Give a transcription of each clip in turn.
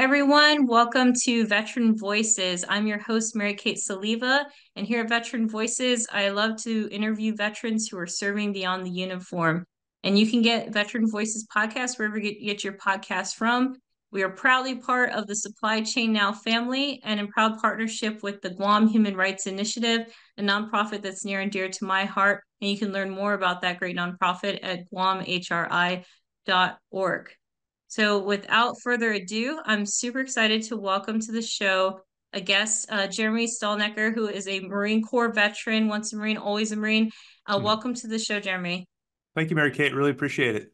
everyone. Welcome to Veteran Voices. I'm your host, Mary Kate Soliva, and here at Veteran Voices, I love to interview veterans who are serving beyond the uniform. And you can get Veteran Voices podcast wherever you get your podcast from. We are proudly part of the Supply Chain Now family and in proud partnership with the Guam Human Rights Initiative, a nonprofit that's near and dear to my heart. And you can learn more about that great nonprofit at guamhri.org. So without further ado, I'm super excited to welcome to the show a guest, Jeremy Stalnecker, who is a Marine Corps veteran, once a Marine, always a Marine. Welcome to the show, Jeremy. Thank you, Mary Kate. Really appreciate it.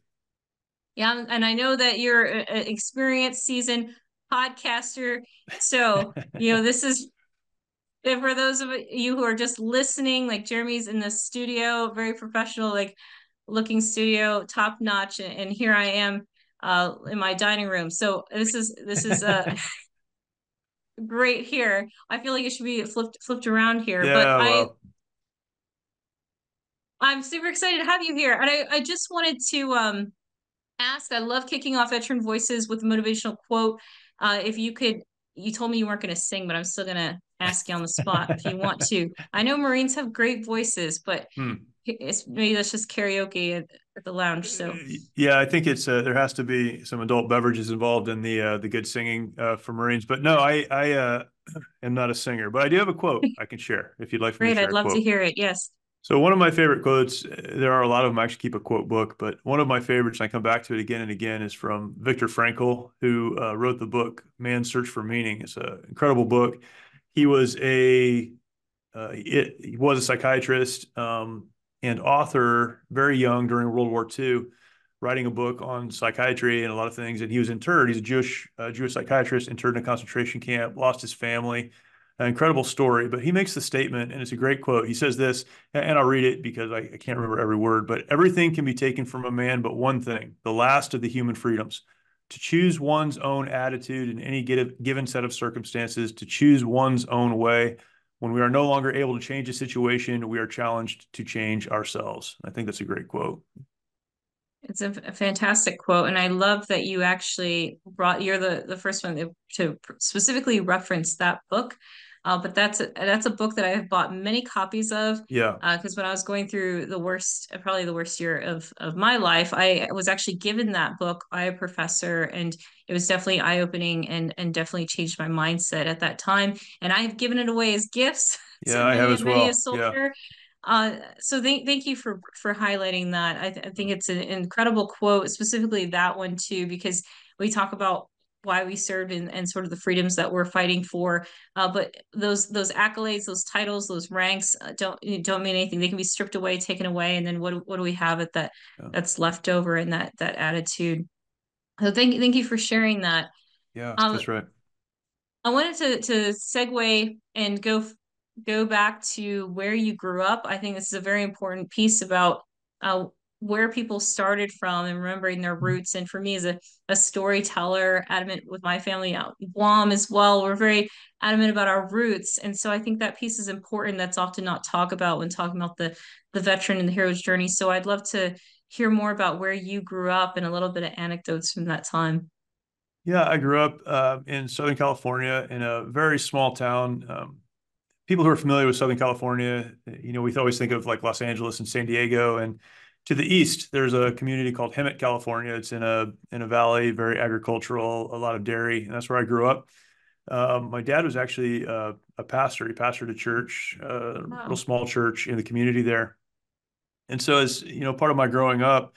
Yeah, and I know that you're an experienced, seasoned podcaster. So, this is for those of you who are just listening, like Jeremy's in the studio, very professional, like looking studio, top notch, and here I am in my dining room. So this is great here. I feel like it should be flipped around here, but Yeah, I well, I'm super excited to have you here. And I just wanted to ask, I love kicking off Veteran Voices with a motivational quote. If you could, you told me you weren't going to sing, but I'm still going to ask you on the spot if you want to. I know Marines have great voices, but maybe that's just karaoke at the lounge. So yeah, I think it's there has to be some adult beverages involved in the good singing for Marines. But no, I am not a singer, but I do have a quote I can share if you'd like for me to great. share I'd a love to quote. hear it. Yes. So one of my favorite quotes, there are a lot of them. I actually keep a quote book, but one of my favorites, and I come back to it again and again, is from Viktor Frankl, who wrote the book Man's Search for Meaning. It's an incredible book. He was he was a psychiatrist and author, very young during World War II, writing a book on psychiatry and a lot of things. And he was interred. He's a Jewish psychiatrist, interred in a concentration camp, lost his family. An incredible story. But he makes the statement, and it's a great quote. He says this, and I'll read it because I can't remember every word. But everything can be taken from a man, but one thing, the last of the human freedoms. To choose one's own attitude in any given set of circumstances, to choose one's own way. When we are no longer able to change a situation, we are challenged to change ourselves. I think that's a great quote. It's a fantastic quote, and I love that you actually you're the first one to specifically reference that book. But that's a book that I have bought many copies of Yeah. because when I was going through the worst, probably the worst year of my life, I was actually given that book by a professor, and it was definitely eye-opening and definitely changed my mindset at that time. And I have given it away as gifts Yeah, to I have many as many a well. Yeah. soldier. So thank you for highlighting that. I think it's an incredible quote, specifically that one too, because we talk about why we served and sort of the freedoms that we're fighting for. But those accolades, those titles, those ranks don't mean anything. They can be stripped away, taken away, and then what do we have at Yeah. that's left over in that attitude? So thank you for sharing that. Yeah, Um, that's right. I wanted to segue and go back to where you grew up. I think this is a very important piece about uh, where people started from and remembering their roots. And for me, as a storyteller, adamant with my family out in Guam as well, we're very adamant about our roots. And so I think that piece is important. That's often not talked about when talking about the veteran and the hero's journey. So I'd love to hear more about where you grew up and a little bit of anecdotes from that time. Yeah, I grew up in Southern California in a very small town. People who are familiar with Southern California, we always think of like Los Angeles and San Diego. And to the east, there's a community called Hemet, California. It's in a valley, very agricultural, a lot of dairy, and that's where I grew up. My dad was actually a pastor. He pastored a church, a real Wow. small church in the community there. And so, as you know, part of my growing up,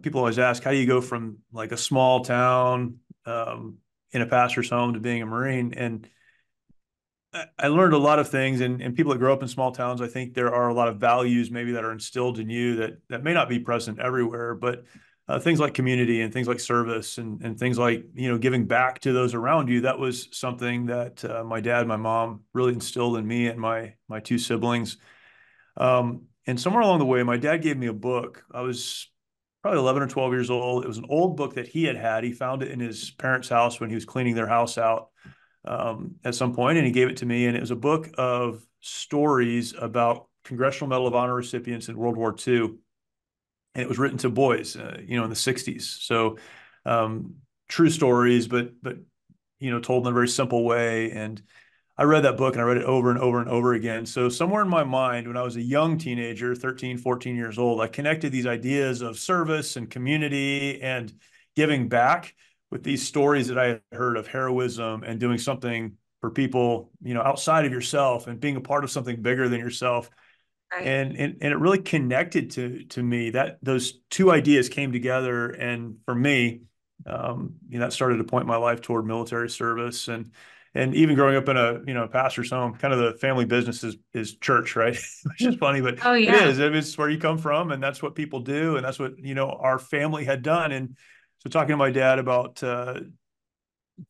people always ask, how do you go from like a small town in a pastor's home to being a Marine? And I learned a lot of things, and people that grow up in small towns, I think there are a lot of values maybe that are instilled in you that may not be present everywhere, but things like community and things like service and things like, giving back to those around you. That was something that my dad, my mom really instilled in me and my two siblings. And somewhere along the way, my dad gave me a book. I was probably 11 or 12 years old. It was an old book that he had had. He found it in his parents' house when he was cleaning their house out at some point, and he gave it to me. And it was a book of stories about Congressional Medal of Honor recipients in World War II. And it was written to boys, in the 60s. So true stories, but told in a very simple way. And I read that book and I read it over and over and over again. So somewhere in my mind, when I was a young teenager, 13, 14 years old, I connected these ideas of service and community and giving back with these stories that I had heard of heroism and doing something for people, outside of yourself and being a part of something bigger than yourself. Right. And it really connected to me that those two ideas came together. And for me, that started to point my life toward military service. And even growing up in a pastor's home, kind of the family business is church, right? Which is funny, but Oh it yeah. is. It's where you come from, and that's what people do, and that's what our family had done. And so, talking to my dad about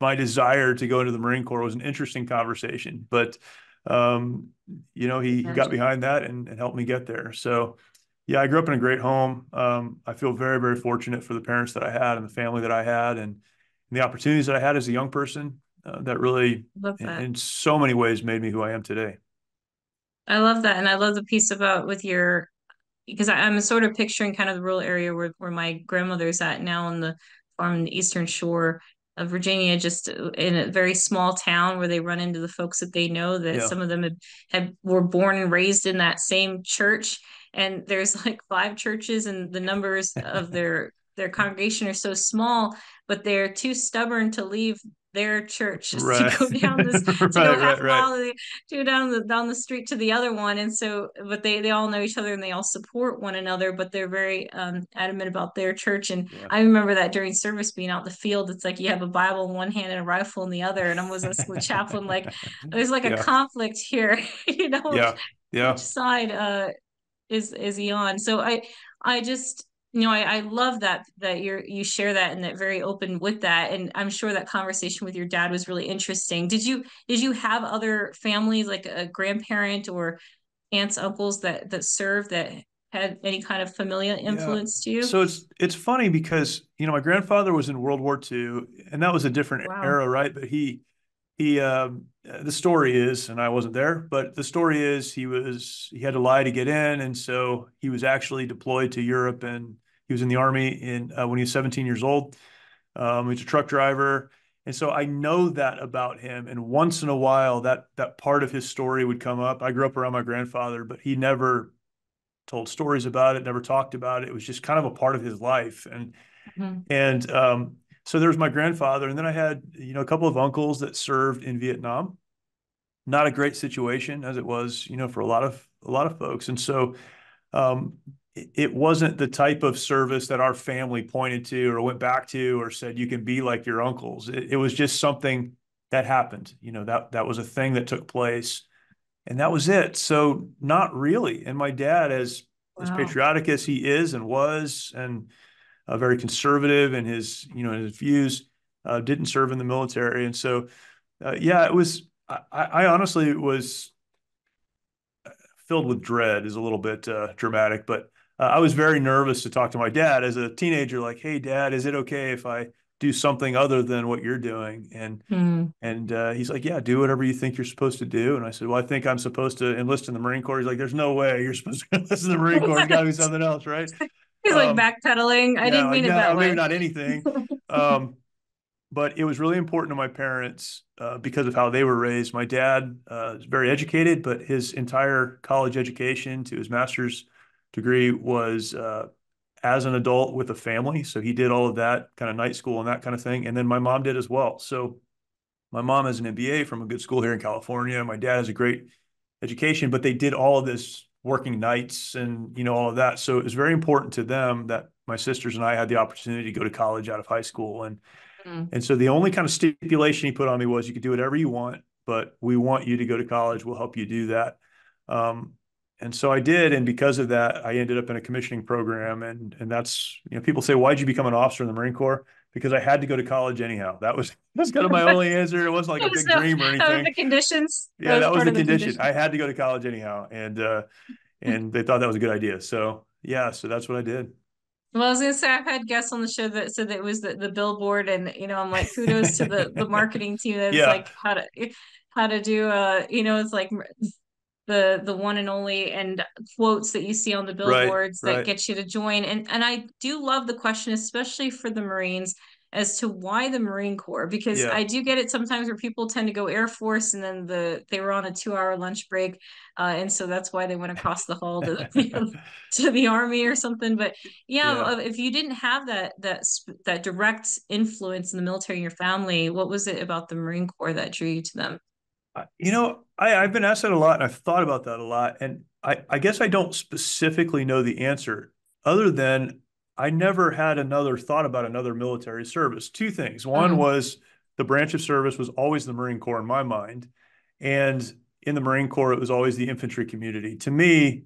my desire to go into the Marine Corps was an interesting conversation, but um, he got Imagine. behind that and helped me get there. So, yeah, I grew up in a great home. I feel very, very fortunate for the parents that I had and the family that I had, and the opportunities that I had as a young person that really, Love that. in so many ways, made me who I am today. I love that. And I love the piece about with your because I'm sort of picturing kind of the rural area where my grandmother's at now on the farm in the Eastern Shore of Virginia, just in a very small town where they run into the folks that they know that Yeah, some of them were born and raised in that same church. And there's like five churches, and the numbers of their congregation are so small, but they're too stubborn to leave their church just to right, go down this to go right, half right, a right. mile to down the street to the other one. And so but they all know each other and they all support one another, but they're very adamant about their church. And Yeah, I remember that during service, being out in the field, it's like you have a Bible in one hand and a rifle in the other, and I was asking the chaplain, like, there's like a yeah, conflict here. yeah, Which yeah, side is he on? So I just I love that you share that and that very open with that. And I'm sure that conversation with your dad was really interesting. Did you have other families, like a grandparent or aunts, uncles that served, that had any kind of familial yeah. influence to you? So it's funny because my grandfather was in World War II, and that was a different Wow. era, right? But he the story is, and I wasn't there, but the story is he had to lie to get in, and so he was actually deployed to Europe, and he was in the army in when he was 17 years old. He's a truck driver. And so I know that about him. And once in a while, that part of his story would come up. I grew up around my grandfather, but he never told stories about it, never talked about it. It was just kind of a part of his life. Mhm. And so there was my grandfather, and then I had a couple of uncles that served in Vietnam. Not a great situation as it was, for a lot of folks. And so um, it wasn't the type of service that our family pointed to or went back to or said you can be like your uncles. It was just something that happened. That was a thing that took place, and that was it. So not really. And my dad, as Wow. patriotic as he is and was, and very conservative in his views, didn't serve in the military. And so yeah, it was. I honestly was filled with dread is a little bit dramatic, but I was very nervous to talk to my dad as a teenager. Like, hey, Dad, is it okay if I do something other than what you're doing? Hmm. And he's like, yeah, do whatever you think you're supposed to do. And I said, well, I think I'm supposed to enlist in the Marine Corps. He's like, there's no way you're supposed to enlist in the Marine Corps. It's got to be something else, right? He's like Um, backpedaling. I yeah, didn't like mean it that no, maybe way. not anything. Um, but it was really important to my parents because of how they were raised. My dad is very educated, but his entire college education to his master's degree was as an adult with a family. So he did all of that kind of night school and that kind of thing. And then my mom did as well. So my mom has an MBA from a good school here in California. My dad has a great education, but they did all of this working nights and all of that. So it was very important to them that my sisters and I had the opportunity to go to college out of high school. Mm. And so the only kind of stipulation he put on me was you could do whatever you want, but we want you to go to college. We'll help you do that. Um, and so I did. And because of that, I ended up in a commissioning program. And that's, people say, why'd you become an officer in the Marine Corps? Because I had to go to college anyhow. That's kind of my only answer. It wasn't like a big dream or That was anything. the conditions. That Yeah, was that was part the of the condition. condition. I had to go to college anyhow. And they thought that was a good idea. So yeah, so that's what I did. Well, I was gonna say I've had guests on the show that said that it was the billboard, and I'm like, kudos to the marketing team. That's Yeah, like how to do it's like the one and only, and quotes that you see on the right, billboards that right. get you to join. And I do love the question, especially for the Marines. as to why the Marine Corps, because Yeah. I do get it sometimes where people tend to go Air Force and then they were on a 2 hour lunch break, and so that's why they went across the hall to to the Army or something. But yeah, Yeah. if you didn't have that direct influence in the military in your family, what was it about the Marine Corps that drew you to them? I've been asked that a lot and I've thought about that a lot. And I guess I don't specifically know the answer other than I never had another thought about another military service. Two things. One Mm, was the branch of service was always the Marine Corps in my mind. And in the Marine Corps, it was always the infantry community. To me,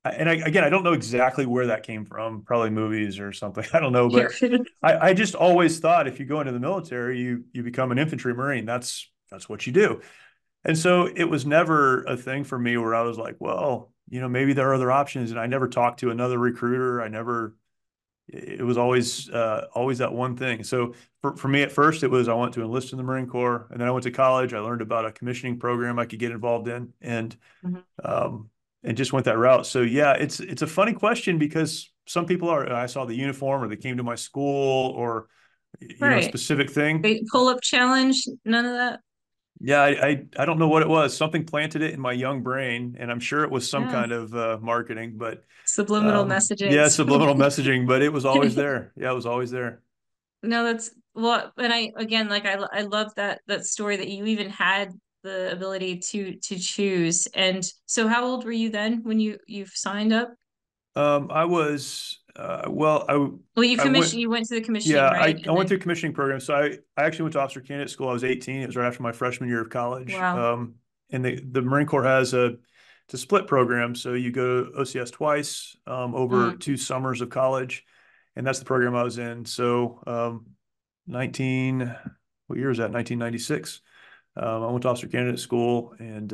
again, I don't know exactly where that came from, probably movies or something. I don't know, here. but I just always thought if you go into the military, you become an infantry Marine. That's what you do. And so it was never a thing for me where I was like, well, maybe there are other options. And I never talked to another recruiter. It was always that one thing. So for me at first, it was I wanted to enlist in the Marine Corps. And then I went to college. I learned about a commissioning program I could get involved in um, and just went that route. So yeah, it's a funny question because some people I saw the uniform or they came to my school or, a Right. specific thing. Big pull-up challenge, none of that. Yeah, I don't know what it was. Something planted it in my young brain, and I'm sure it was some Yeah. kind of marketing, but Subliminal messaging. yeah, subliminal messaging, but it was always there. Yeah, it was always there. No, that's well, and I again, like I love that story that you even had the ability to choose. And so, how old were you then when you've signed up? I was well, Well, I went you went to the yeah, commissioning, right? I And went then through a commissioning program. So I actually went to officer candidate school. I was 18. It was right after my freshman year of college. wow. And the Marine Corps has it's a split program. So you go to OCS twice over Mm. 2 summers of college, and that's the program I was in. So 19, what year is that? 1996. I went to officer candidate school and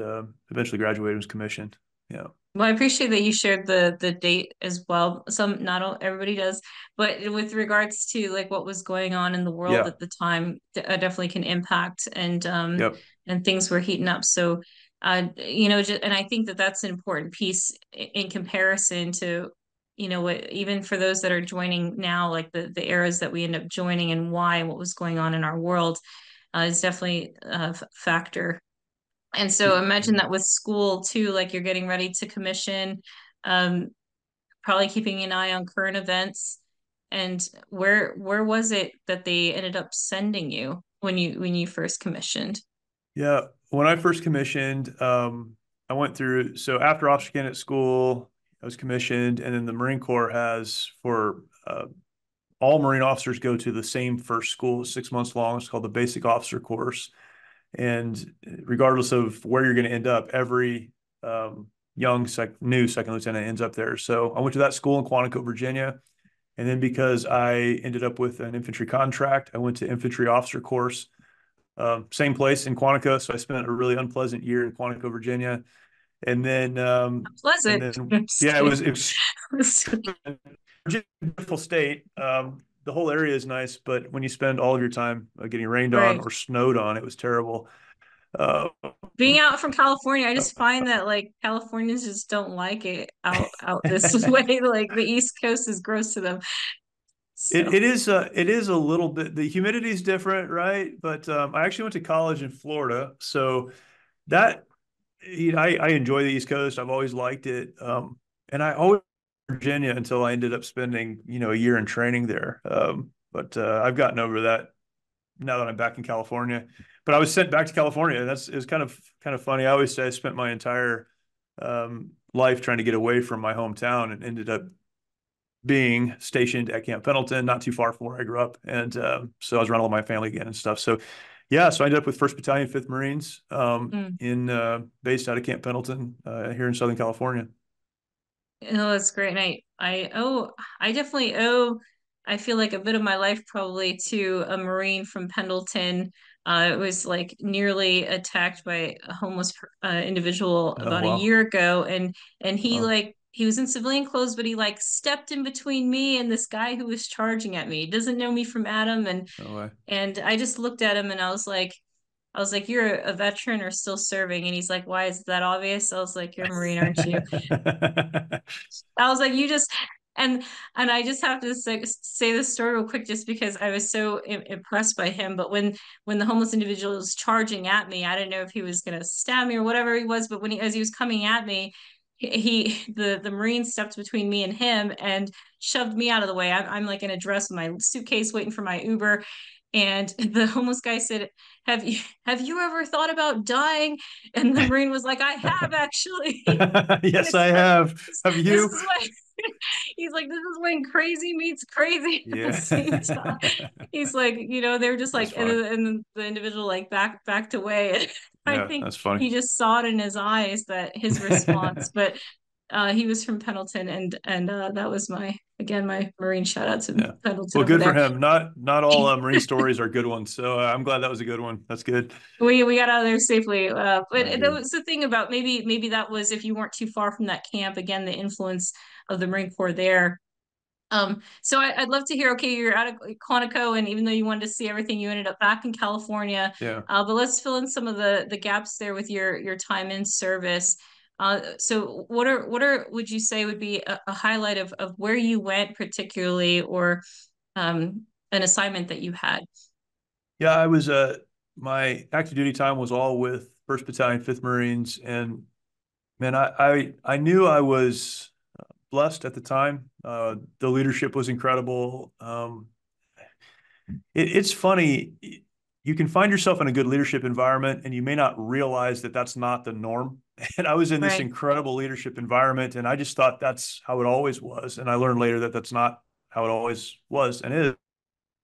eventually graduated and was commissioned. Yeah. Well, I appreciate that you shared the date as well. Not all, everybody does, but with regards to like what was going on in the world Yeah. at the time, definitely can impact Yep. and things were heating up. So, and I think that that's an important piece in comparison to, what even for those that are joining now, like the eras that we end up joining and why and what was going on in our world, is definitely a factor. And so imagine that with school too, like you're getting ready to commission, um, probably keeping an eye on current events. And where was it that they ended up sending you when you first commissioned? Yeah, when I first commissioned, I went through, so after officer candidate school, I was commissioned, and then the Marine Corps has for all Marine officers go to the same first school, 6 months long. It's called the Basic Officer Course. And regardless of where you're going to end up, every new second lieutenant ends up there. So I went to that school in Quantico, Virginia. And then because I ended up with an infantry contract, I went to infantry officer course, same place in Quantico. So I spent a really unpleasant year in Quantico, Virginia. And then, Pleasant. I'm just yeah, kidding. it was Virginia's a beautiful state. The whole area is nice, but when you spend all of your time getting rained on Right. or snowed on, it was terrible. Uh, Being out from California, I just find that like Californians just don't like it out this way. Like the East Coast is gross to them. So it is a little bit, the humidity is different, right? But I actually went to college in Florida, so that I enjoy the East Coast. I've always liked it, and I always Virginia until I ended up spending a year in training there. But I've gotten over that now that I'm back in California. But I was sent back to California. That's is kind of funny. I always say I spent my entire life trying to get away from my hometown and ended up being stationed at Camp Pendleton, not too far from where I grew up. And so I was around all my family again and stuff. So yeah, so I ended up with 1st Battalion, 5th Marines in based out of Camp Pendleton here in Southern California. no, that's great. And I definitely owe, I feel like a bit of my life probably to a Marine from Pendleton. It was like nearly attacked by a homeless individual Oh, about a wow. year ago, and Oh, he was in civilian clothes, but he like stepped in between me and this guy who was charging at me. He doesn't know me from Adam, no way. and I just looked at him and I was like, you're a veteran or still serving? And he's like, why is that obvious? I was like, you're a Marine, aren't you? I was like, you just, And I just have to say this story real quick, just because I was so impressed by him. But when the homeless individual was charging at me, I didn't know if he was going to stab me or whatever he was. But as he was coming at me, the Marine stepped between me and him and shoved me out of the way. I'm like in a dress with my suitcase waiting for my Uber. And the homeless guy said, have you ever thought about dying? And the Marine was like, I have actually. And Yes, I it's like, have. Have this you? is what he's like, this is when crazy meets crazy at the Yeah. same time. He's like, they were just That's like, funny. and the individual like backed away. And I Yeah, think that's funny. he just saw it in his eyes, that his response. But he was from Pendleton, and that was my Marine shout out to Yeah. Pendleton Well, over good for there. him. Not all Marine stories are good ones. So I'm glad that was a good one. That's good. We got out of there safely. But that Good. was the thing about, maybe that was, if you weren't too far from that camp, again, the influence of the Marine Corps there. So I'd love to hear, okay, you're out of Quantico, and even though you wanted to see everything, you ended up back in California. Yeah. But let's fill in some of the gaps there with your time in service. So what are would you say would be a highlight of where you went particularly, or an assignment that you had? Yeah, I was my active duty time was all with First Battalion, Fifth Marines, and man, I knew I was blessed at the time. The leadership was incredible. It's funny. You can find yourself in a good leadership environment, and you may not realize that that's not the norm. And I was in this Right. incredible leadership environment, and I just thought that's how it always was. And I learned later that that's not how it always was and is.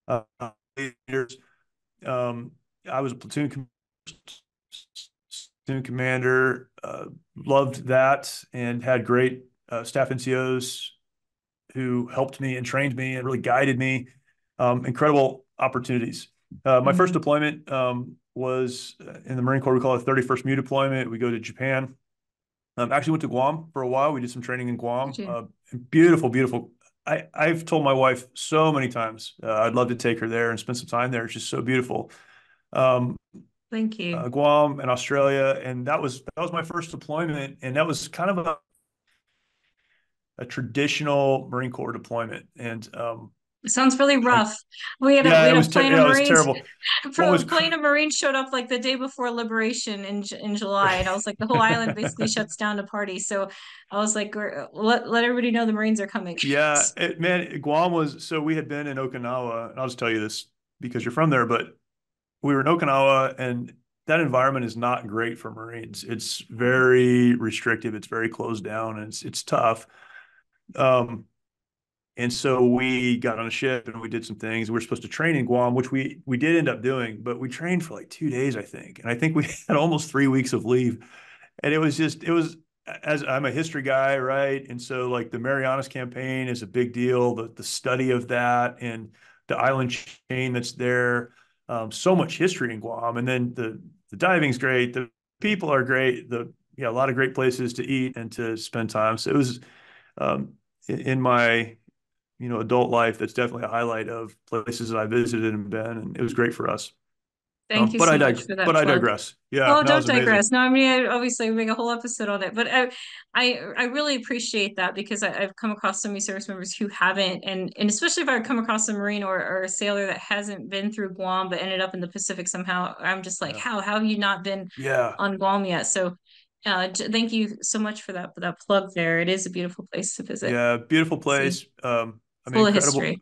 Uh, leaders, um, I was a platoon commander, loved that, and had great staff NCOs who helped me and trained me and really guided me. Incredible opportunities. My first Mm-hmm. deployment was in the Marine Corps. We call it 31st MEU deployment. We go to Japan. Actually went to Guam for a while. We did some training in Did Guam. you? Beautiful, beautiful. I've told my wife so many times I'd love to take her there and spend some time there. It's just so beautiful. Um, Thank you. Guam and Australia, and that was my first deployment, and that was kind of a traditional Marine Corps deployment. And It sounds really I, rough. We yeah, had a plane of it was Marines. terrible. What was Plane of Marines showed up like the day before Liberation in July, and I was like, the whole island basically shuts down to party. So I was like, let everybody know the Marines are coming. Yeah, man, Guam was so we had been in Okinawa, and I'll just tell you this because you're from there, but we were in Okinawa, and that environment is not great for Marines. It's very restrictive, it's very closed down, and it's tough. Um, and so we got on a ship and we did some things. We were supposed to train in Guam, which we did end up doing, but we trained for like 2 days, I think. And I think we had almost 3 weeks of leave. And it was as I'm a history guy, right? And so like the Marianas campaign is a big deal, the study of that and the island chain that's there. So much history in Guam. And then the diving's great, the people are great, a lot of great places to eat and to spend time. So it was um, in my adult life, that's definitely a highlight of places that I visited and been, and it was great for us. Thank you But so much for that I plug. digress. Yeah, Oh, that don't was amazing. digress. No, I mean, obviously we make a whole episode on it, but I really appreciate that, because I've come across so many service members who haven't, and especially if I come across a Marine or a sailor that hasn't been through Guam but ended up in the Pacific somehow. I'm just like, Yeah, how have you not been yeah, on Guam yet? So, thank you so much for that plug there. It is a beautiful place to visit. yeah. Beautiful See, place. I mean, full of history.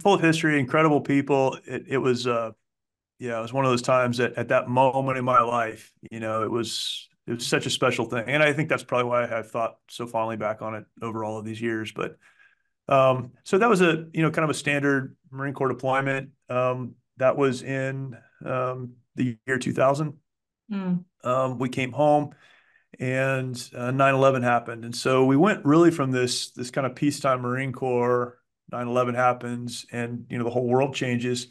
full of history, incredible people. It was, yeah, it was one of those times that at that moment in my life, it was such a special thing, and I think that's probably why I have thought so fondly back on it over all of these years. But so that was kind of a standard Marine Corps deployment. That was in the year 2000. Mm. We came home and 9/11 happened. And so we went really from this kind of peacetime Marine Corps, 9/11 happens and, the whole world changes.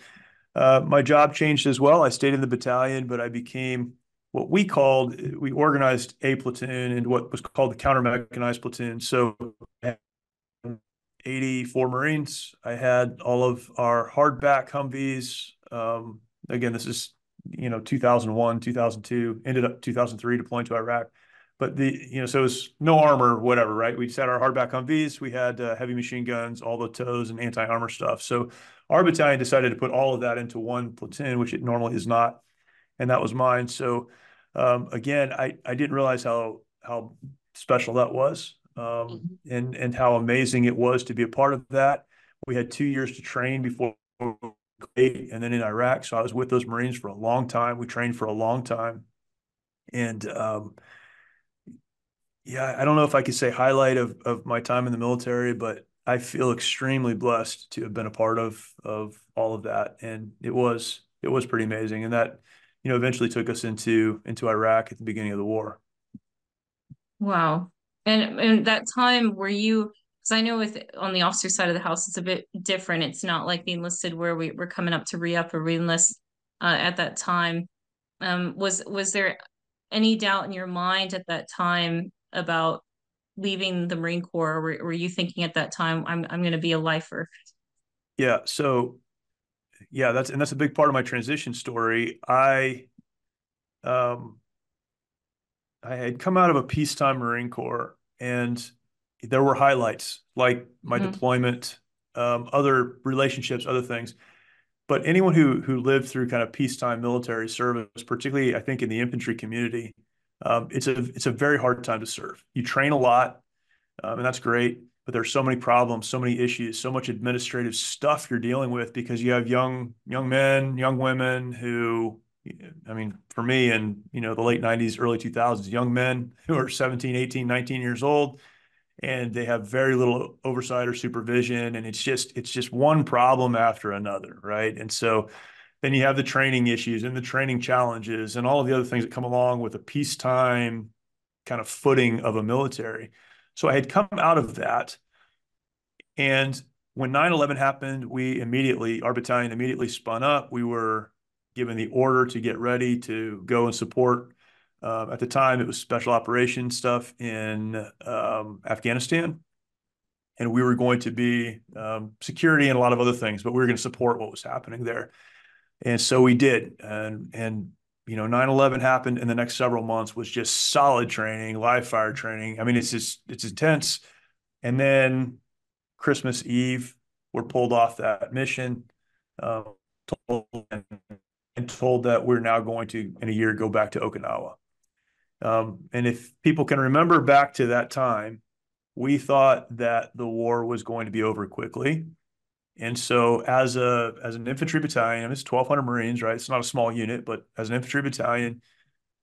My job changed as well. I stayed in the battalion, but I became what we organized a platoon and what was called the counter mechanized platoon. So 84 Marines. I had all of our hardback Humvees. Again, this is 2001, 2002. Ended up 2003 deploying to Iraq. but so it was no armor, whatever, right? We just had our hardback Humvees, we had heavy machine guns, all the tows and anti-armor stuff. So our battalion decided to put all of that into one platoon, which it normally is not, and that was mine. So again, I didn't realize how special that was, and how amazing it was to be a part of that. We had 2 years to train before Kuwait and then in Iraq. So I was with those Marines for a long time. We trained for a long time, and yeah, I don't know if I could say highlight of my time in the military, but I feel extremely blessed to have been a part of all of that, and it was pretty amazing, and that eventually took us into Iraq at the beginning of the war. Wow. And that time were you, because I know with on the officer side of the house, it's a bit different. It's not like the enlisted where we're coming up to re-up or re-enlist at that time. Was there any doubt in your mind at that time about leaving the Marine Corps? Or were you thinking at that time, I'm going to be a lifer? Yeah, so yeah, that's a big part of my transition story. Um I had come out of a peacetime Marine Corps, and there were highlights like my Hmm. deployment, other relationships, other things. But anyone who lived through kind of peacetime military service, particularly I think in the infantry community, it's a very hard time to serve. You train a lot, and that's great. But there's so many problems, so many issues, so much administrative stuff you're dealing with because you have young men, young women who, I mean, for me in the late 90s, early 2000s, young men who are 17, 18, 19 years old, and they have very little oversight or supervision, and it's just one problem after another, right? And so then you have the training issues and the training challenges and all of the other things that come along with a peacetime kind of footing of a military. So I had come out of that. And when 9/11 happened, our battalion immediately spun up. We were given the order to get ready to go and support. At the time, it was special operations stuff in Afghanistan. And we were going to be security and a lot of other things, but we were going to support what was happening there. And so we did. And 9/11 happened, and the next several months was just solid training, live fire training. I mean, it's intense. And then Christmas Eve, we're pulled off that mission, uh, told, and told that we're now going to, in a year, go back to Okinawa. And if people can remember back to that time, we thought that the war was going to be over quickly. And so as an infantry battalion, it's 1,200 Marines, right? It's not a small unit, but as an infantry battalion,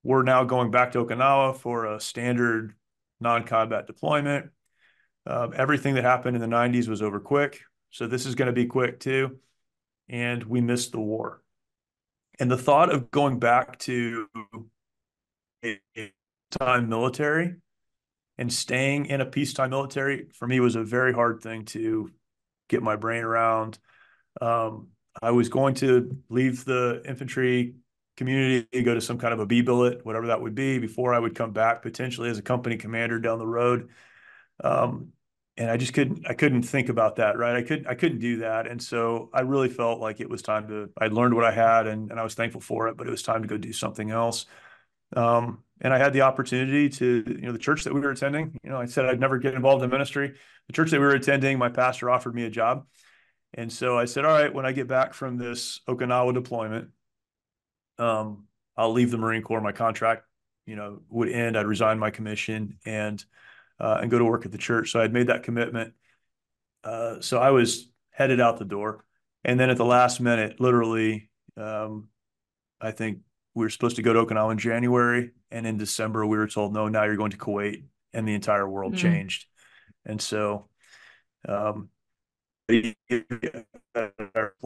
we're now going back to Okinawa for a standard non-combat deployment. Everything that happened in the 90s was over quick. So this is going to be quick too. And we missed the war. And the thought of going back to a time military and staying in a peacetime military for me was a very hard thing to get my brain around. Um, I was going to leave the infantry community, go to some kind of a B billet, whatever that would be, before I would come back potentially as a company commander down the road. Um, and I couldn't think about that, right? I couldn't do that. And so I really felt like it was time I'd learned what I had, and I was thankful for it, but it was time to go do something else. And I had the opportunity to, the church that we were attending, I said I'd never get involved in ministry. The church that we were attending, my pastor offered me a job. And so I said, all right, when I get back from this Okinawa deployment, I'll leave the Marine Corps. My contract, would end. I'd resign my commission and go to work at the church. So I'd made that commitment. So I was headed out the door. And then at the last minute, literally, I think we were supposed to go to Okinawa in January. And in December, we were told, no, now you're going to Kuwait. And the entire world Mm. changed. And so, um,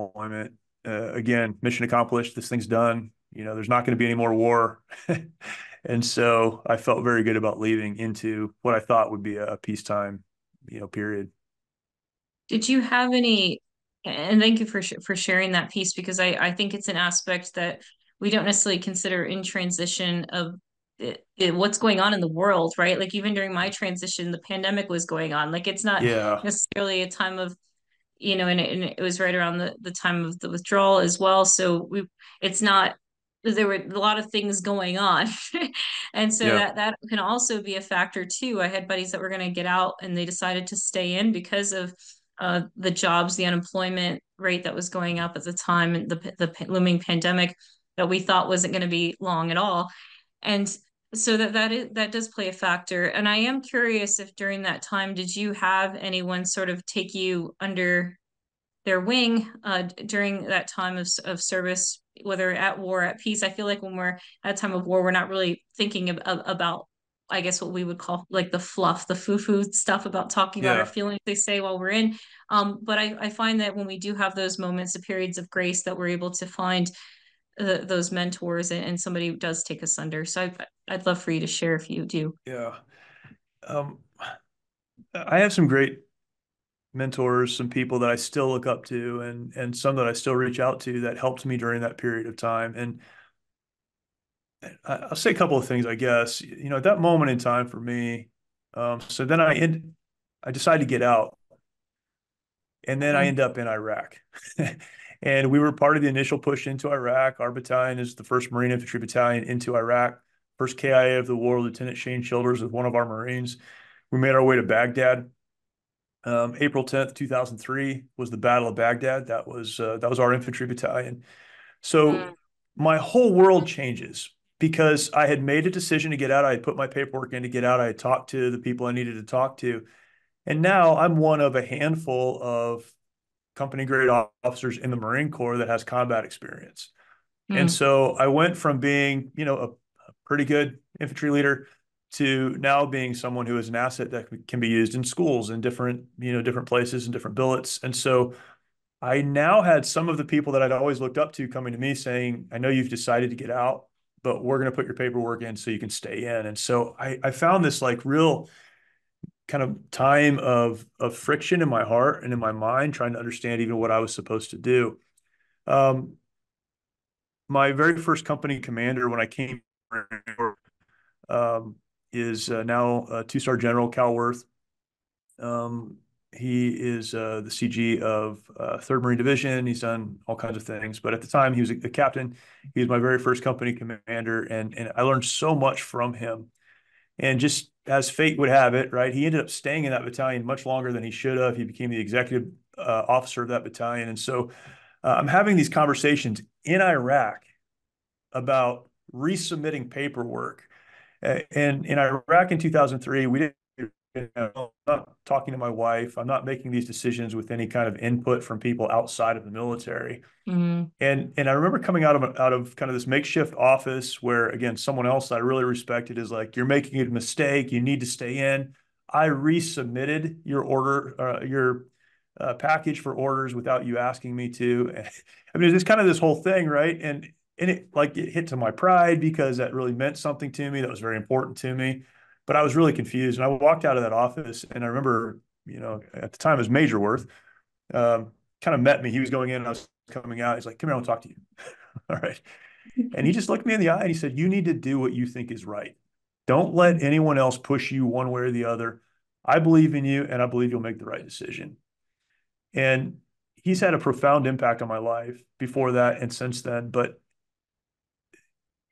deployment, again, mission accomplished. This thing's done. There's not going to be any more war. And so I felt very good about leaving into what I thought would be a peacetime, period. Did you have any, and thank you for sharing that piece because I think it's an aspect that we don't necessarily consider in transition of what's going on in the world, right? Like even during my transition, the pandemic was going on. Like it's not Yeah. necessarily a time of, and it was right around the time of the withdrawal as well. So it's not. there were a lot of things going on. And so Yeah. that can also be a factor too. I had buddies that were going to get out and they decided to stay in because of the jobs, the unemployment rate that was going up at the time, and the looming pandemic that we thought wasn't going to be long at all. And so that does play a factor. And I am curious if during that time, did you have anyone sort of take you under their wing during that time of service, whether at war, at peace? I feel like when we're at a time of war, we're not really thinking about, I guess, what we would call like the fluff, the foo-foo stuff about talking about our Yeah. feelings, they say, while we're in. But I find that when we do have those moments, the periods of grace, that we're able to find those mentors, and somebody does take us under. So I'd love for you to share if you do. Yeah. Um, I have some great mentors, some people that I still look up to, and some that I still reach out to that helped me during that period of time. And I'll say a couple of things, I guess. At that moment in time for me, so then I decided to get out, and then I Mm, end up in Iraq. And we were part of the initial push into Iraq. Our battalion is the first Marine Infantry Battalion into Iraq. First KIA of the war, Lieutenant Shane Childers with one of our Marines. We made our way to Baghdad. April 10th, 2003 was the Battle of Baghdad. That was our infantry battalion. So mm, my whole world changes because I had made a decision to get out. I had put my paperwork in to get out. I had talked to the people I needed to talk to. And now I'm one of a handful of company grade officers in the Marine Corps that has combat experience. And mm, so I went from being, a pretty good infantry leader to now being someone who is an asset that can be used in schools and different places and different billets. And so I now had some of the people that I'd always looked up to coming to me saying, I know you've decided to get out, but we're going to put your paperwork in so you can stay in. And so I found this like real kind of time of friction in my heart and in my mind, trying to understand even what I was supposed to do. Um, my very first company commander when I came um, is now two-star General Cal Worth. Um, he is the CG of 3rd Marine Division. He's done all kinds of things, but at the time he was a captain. He was my very first company commander, and I learned so much from him. And just as fate would have it, right, he ended up staying in that battalion much longer than he should have. He became the executive officer of that battalion, and so I'm having these conversations in Iraq about resubmitting paperwork. And in Iraq in 2003, we didn't. I'm not talking to my wife. I'm not making these decisions with any kind of input from people outside of the military. mm, And I remember coming out of kind of this makeshift office where again someone else I really respected is like, you're making a mistake. You need to stay in. I resubmitted your order, your package for orders without you asking me to. I mean, it's kind of this whole thing, right? And it hit to my pride because that really meant something to me. That was very important to me. But I was really confused, and I walked out of that office, and I remember, at the time it was Major Worth, kind of met me. He was going in, and I was coming out. He's like, "Come here, I want to talk to you." All right. And he just looked me in the eye and he said, "You need to do what you think is right. Don't let anyone else push you one way or the other. I believe in you, and I believe you'll make the right decision." And he's had a profound impact on my life before that and since then. But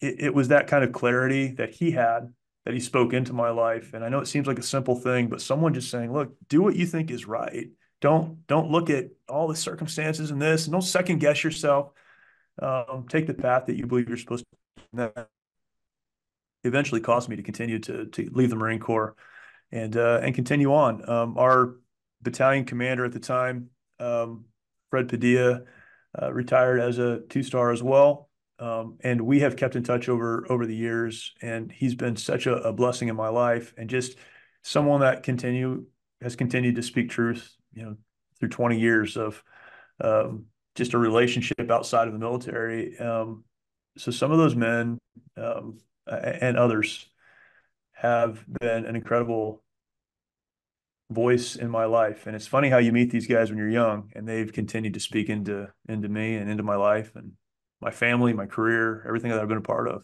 it was that kind of clarity that he had that he spoke into my life. And I know it seems like a simple thing, but someone just saying, look, do what you think is right. Don't look at all the circumstances and this, and don't second guess yourself. Take the path that you believe you're supposed to. And that eventually caused me to continue to leave the Marine Corps and continue on. Our battalion commander at the time, Fred Padilla, retired as a two-star as well. And we have kept in touch over the years, and he's been such a blessing in my life, and just someone that has continued to speak truth, through 20 years of just a relationship outside of the military. So some of those men and others have been an incredible voice in my life. And it's funny how you meet these guys when you're young, and they've continued to speak into me and into my life and my family, my career, everything that I've been a part of.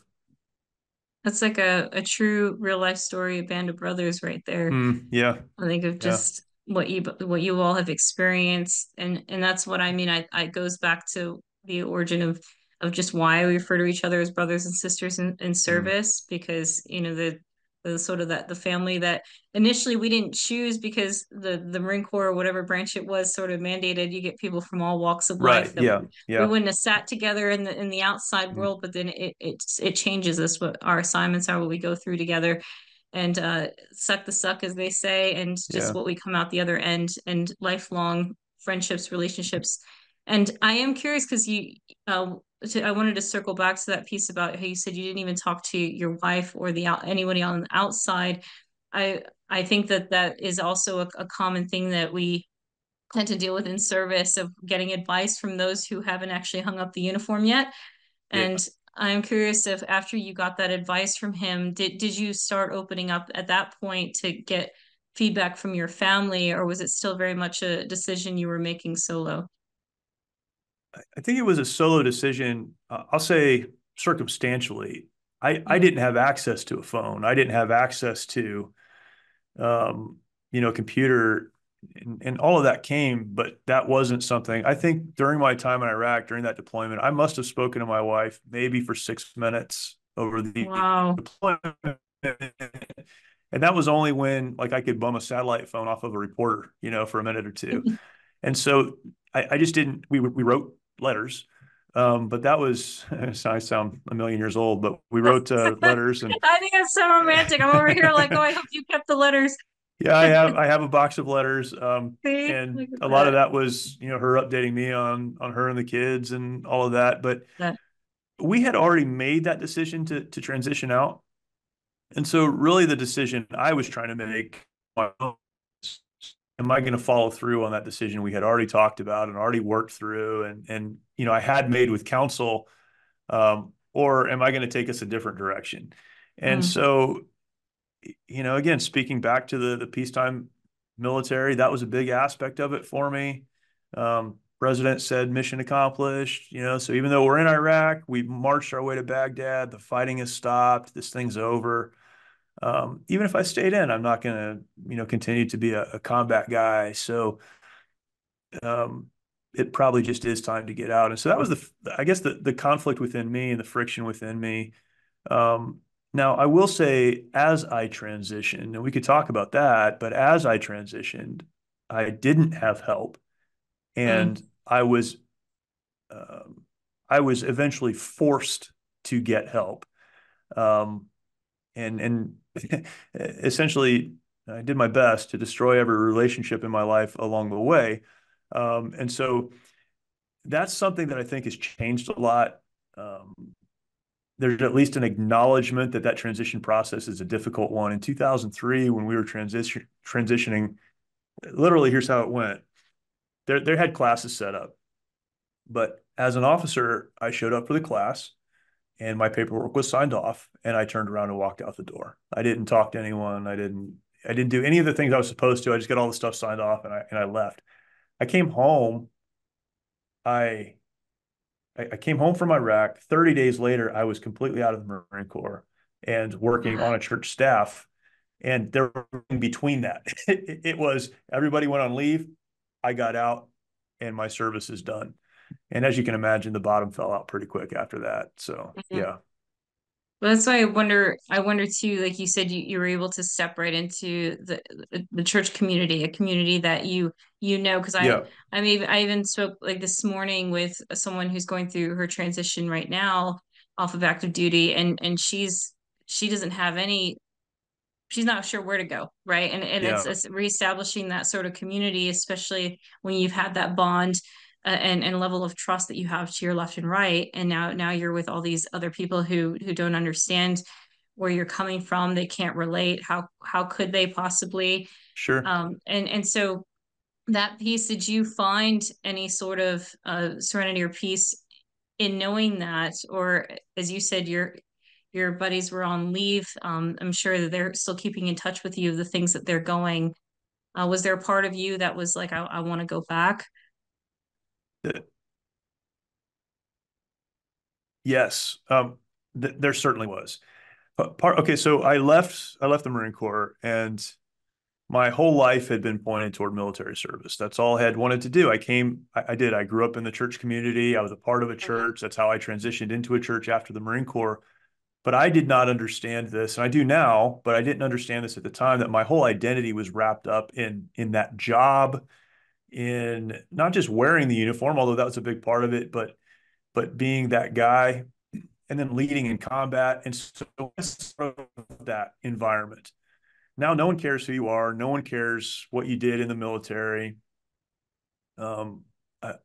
That's like a true real life story, a band of brothers right there. Yeah, I think of yeah, just what you all have experienced, and that's what I mean. I goes back to the origin of of just why we refer to each other as brothers and sisters in Mm. service, because the sort of that the family that initially we didn't choose, because the Marine Corps or whatever branch it was sort of mandated you get people from all walks of life, Right. that Yeah. we Yeah. wouldn't have sat together in the outside Mm. world, but then it changes us what our assignments are, what we go through together, and suck the suck, as they say, and just Yeah. what we come out the other end, and lifelong friendships, relationships. And I am curious because uh, I wanted to circle back to that piece about how you said you didn't even talk to your wife or anybody on the outside. I think that that is also a common thing that we tend to deal with in service, of getting advice from those who haven't actually hung up the uniform yet. Yeah. And I'm curious if after you got that advice from him, did you start opening up at that point to get feedback from your family, or was it still very much a decision you were making solo? I think it was a solo decision. I'll say circumstantially. I Mm, didn't have access to a phone. I didn't have access to um, a computer, and all of that came, but that wasn't something. I think during my time in Iraq, during that deployment, I must have spoken to my wife maybe for 6 minutes over the wow. deployment. And that was only when like I could bum a satellite phone off of a reporter, for a minute or two. And so I just didn't, we wrote letters. But that was, I sound a million years old, but we wrote letters. And I think it's so romantic. I'm over here like, oh, I hope you kept the letters. yeah, I have a box of letters. See, And look at a lot of that. that was, her updating me on her and the kids and all of that. But That. we had already made that decision to transition out. And so really the decision I was trying to make, am I going to follow through on that decision we had already talked about and already worked through, and I had made with counsel, or am I going to take us a different direction? And Mm, so, again, speaking back to the peacetime military, that was a big aspect of it for me. President said mission accomplished, so even though we're in Iraq, we marched our way to Baghdad, the fighting has stopped, this thing's over. Even if I stayed in, I'm not going to, continue to be a combat guy. So um, it probably just is time to get out. And so that was I guess the conflict within me and the friction within me. Um, Now, I will say, as I transitioned, and we could talk about that, but as I transitioned, I didn't have help, mm. and um, I was eventually forced to get help. Um, and essentially I did my best to destroy every relationship in my life along the way. And so that's something that I think has changed a lot. Um, there's at least an acknowledgement that that transition process is a difficult one. In 2003, when we were transitioning, literally, here's how it went. There had classes set up, but as an officer, I showed up for the class and my paperwork was signed off and I turned around and walked out the door. I didn't talk to anyone. I didn't do any of the things I was supposed to. I just got all the stuff signed off and I left. I came home. I I came home from Iraq. 30 days later, I was completely out of the Marine Corps and working on a church staff. And there in between that, it was everybody went on leave. I got out and my service is done. And as you can imagine, the bottom fell out pretty quick after that. So yeah, Well, that's why I wonder too, like you said, you were able to step right into the church community, a community that because yeah, I even spoke like this morning with someone who's going through her transition right now off of active duty, and she doesn't have any, she's not sure where to go, right? And yeah, it's reestablishing that sort of community, especially when you've had that bond, and level of trust that you have to your left and right, and now you're with all these other people who don't understand where you're coming from. They can't relate. How could they possibly? sure. And so that piece, did you find any sort of serenity or peace in knowing that, or as you said, your buddies were on leave. I'm sure that they're still keeping in touch with you, the things that they're going. Was there a part of you that was like, I want to go back? Yes, there certainly was. Okay, so I left the Marine Corps, and my whole life had been pointed toward military service. That's all I had wanted to do. I grew up in the church community. I was a part of a church. That's how I transitioned into a church after the Marine Corps. But I did not understand this, and I do now, but I didn't understand this at the time, that my whole identity was wrapped up in that job, in not just wearing the uniform, although that was a big part of it, but being that guy and then leading in combat. And so that environment. Now no one cares who you are. No one cares what you did in the military. Um,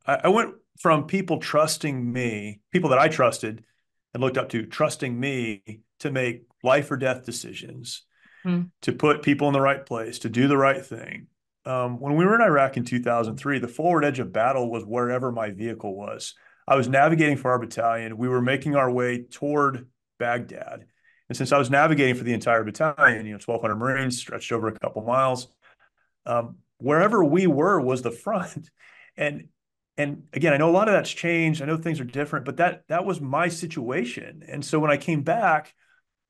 I went from people trusting me, people that I trusted and looked up to, trusting me to make life or death decisions, Mm-hmm. to put people in the right place, to do the right thing. When we were in Iraq in 2003, the forward edge of battle was wherever my vehicle was. I was navigating for our battalion. We were making our way toward Baghdad. And since I was navigating for the entire battalion, 1,200 Marines stretched over a couple miles, wherever we were was the front. And again, I know a lot of that's changed. I know things are different, but that was my situation. And so when I came back,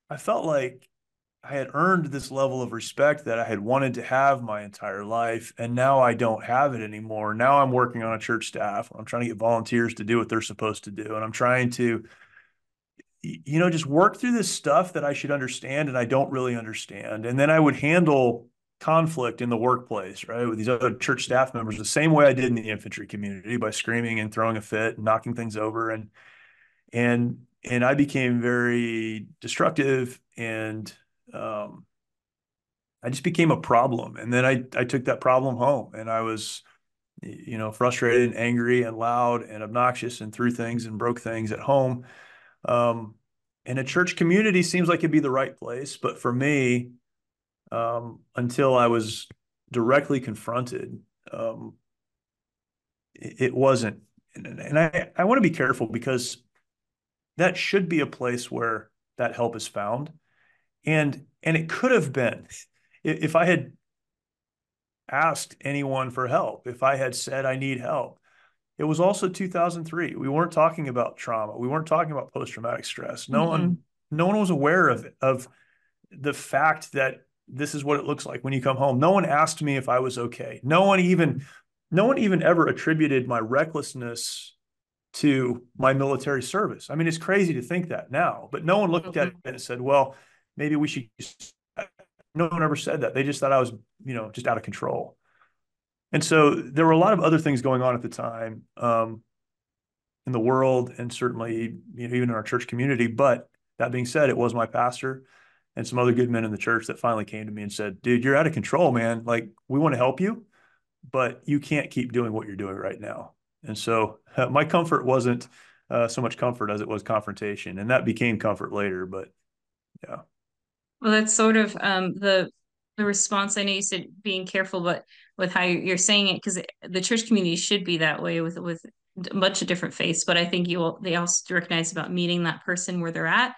I felt like I had earned this level of respect that I had wanted to have my entire life, and now I don't have it anymore. Now I'm working on a church staff. I'm trying to get volunteers to do what they're supposed to do, and I'm trying to, just work through this stuff that I should understand and I don't really understand. And then I would handle conflict in the workplace, right, with these other church staff members the same way I did in the infantry community, by screaming and throwing a fit and knocking things over. And I became very destructive, and I just became a problem. And then I took that problem home, and I was, frustrated and angry and loud and obnoxious, and threw things and broke things at home. Um, and a church community seems like it'd be the right place, but for me, until I was directly confronted, it wasn't. And I want to be careful, because that should be a place where that help is found. And it could have been, if I had asked anyone for help, if I had said I need help. It was also 2003. We weren't talking about trauma. We weren't talking about post-traumatic stress. No one was aware of the fact that this is what it looks like when you come home. No one asked me if I was okay. No one even ever attributed my recklessness to my military service. I mean, it's crazy to think that now, but no one looked at it and said, well, maybe we should. No one ever said that. They just thought I was, just out of control. And so there were a lot of other things going on at the time, in the world, and certainly, even in our church community. But that being said, it was my pastor and some other good men in the church that finally came to me and said, dude, you're out of control, man. Like, we want to help you, but you can't keep doing what you're doing right now. And so my comfort wasn't so much comfort as it was confrontation. And that became comfort later. But yeah. Well, that's sort of the response. I know you said being careful, but with how you're saying it, because the church community should be that way with a bunch of different faiths. But I think they also recognize about meeting that person where they're at,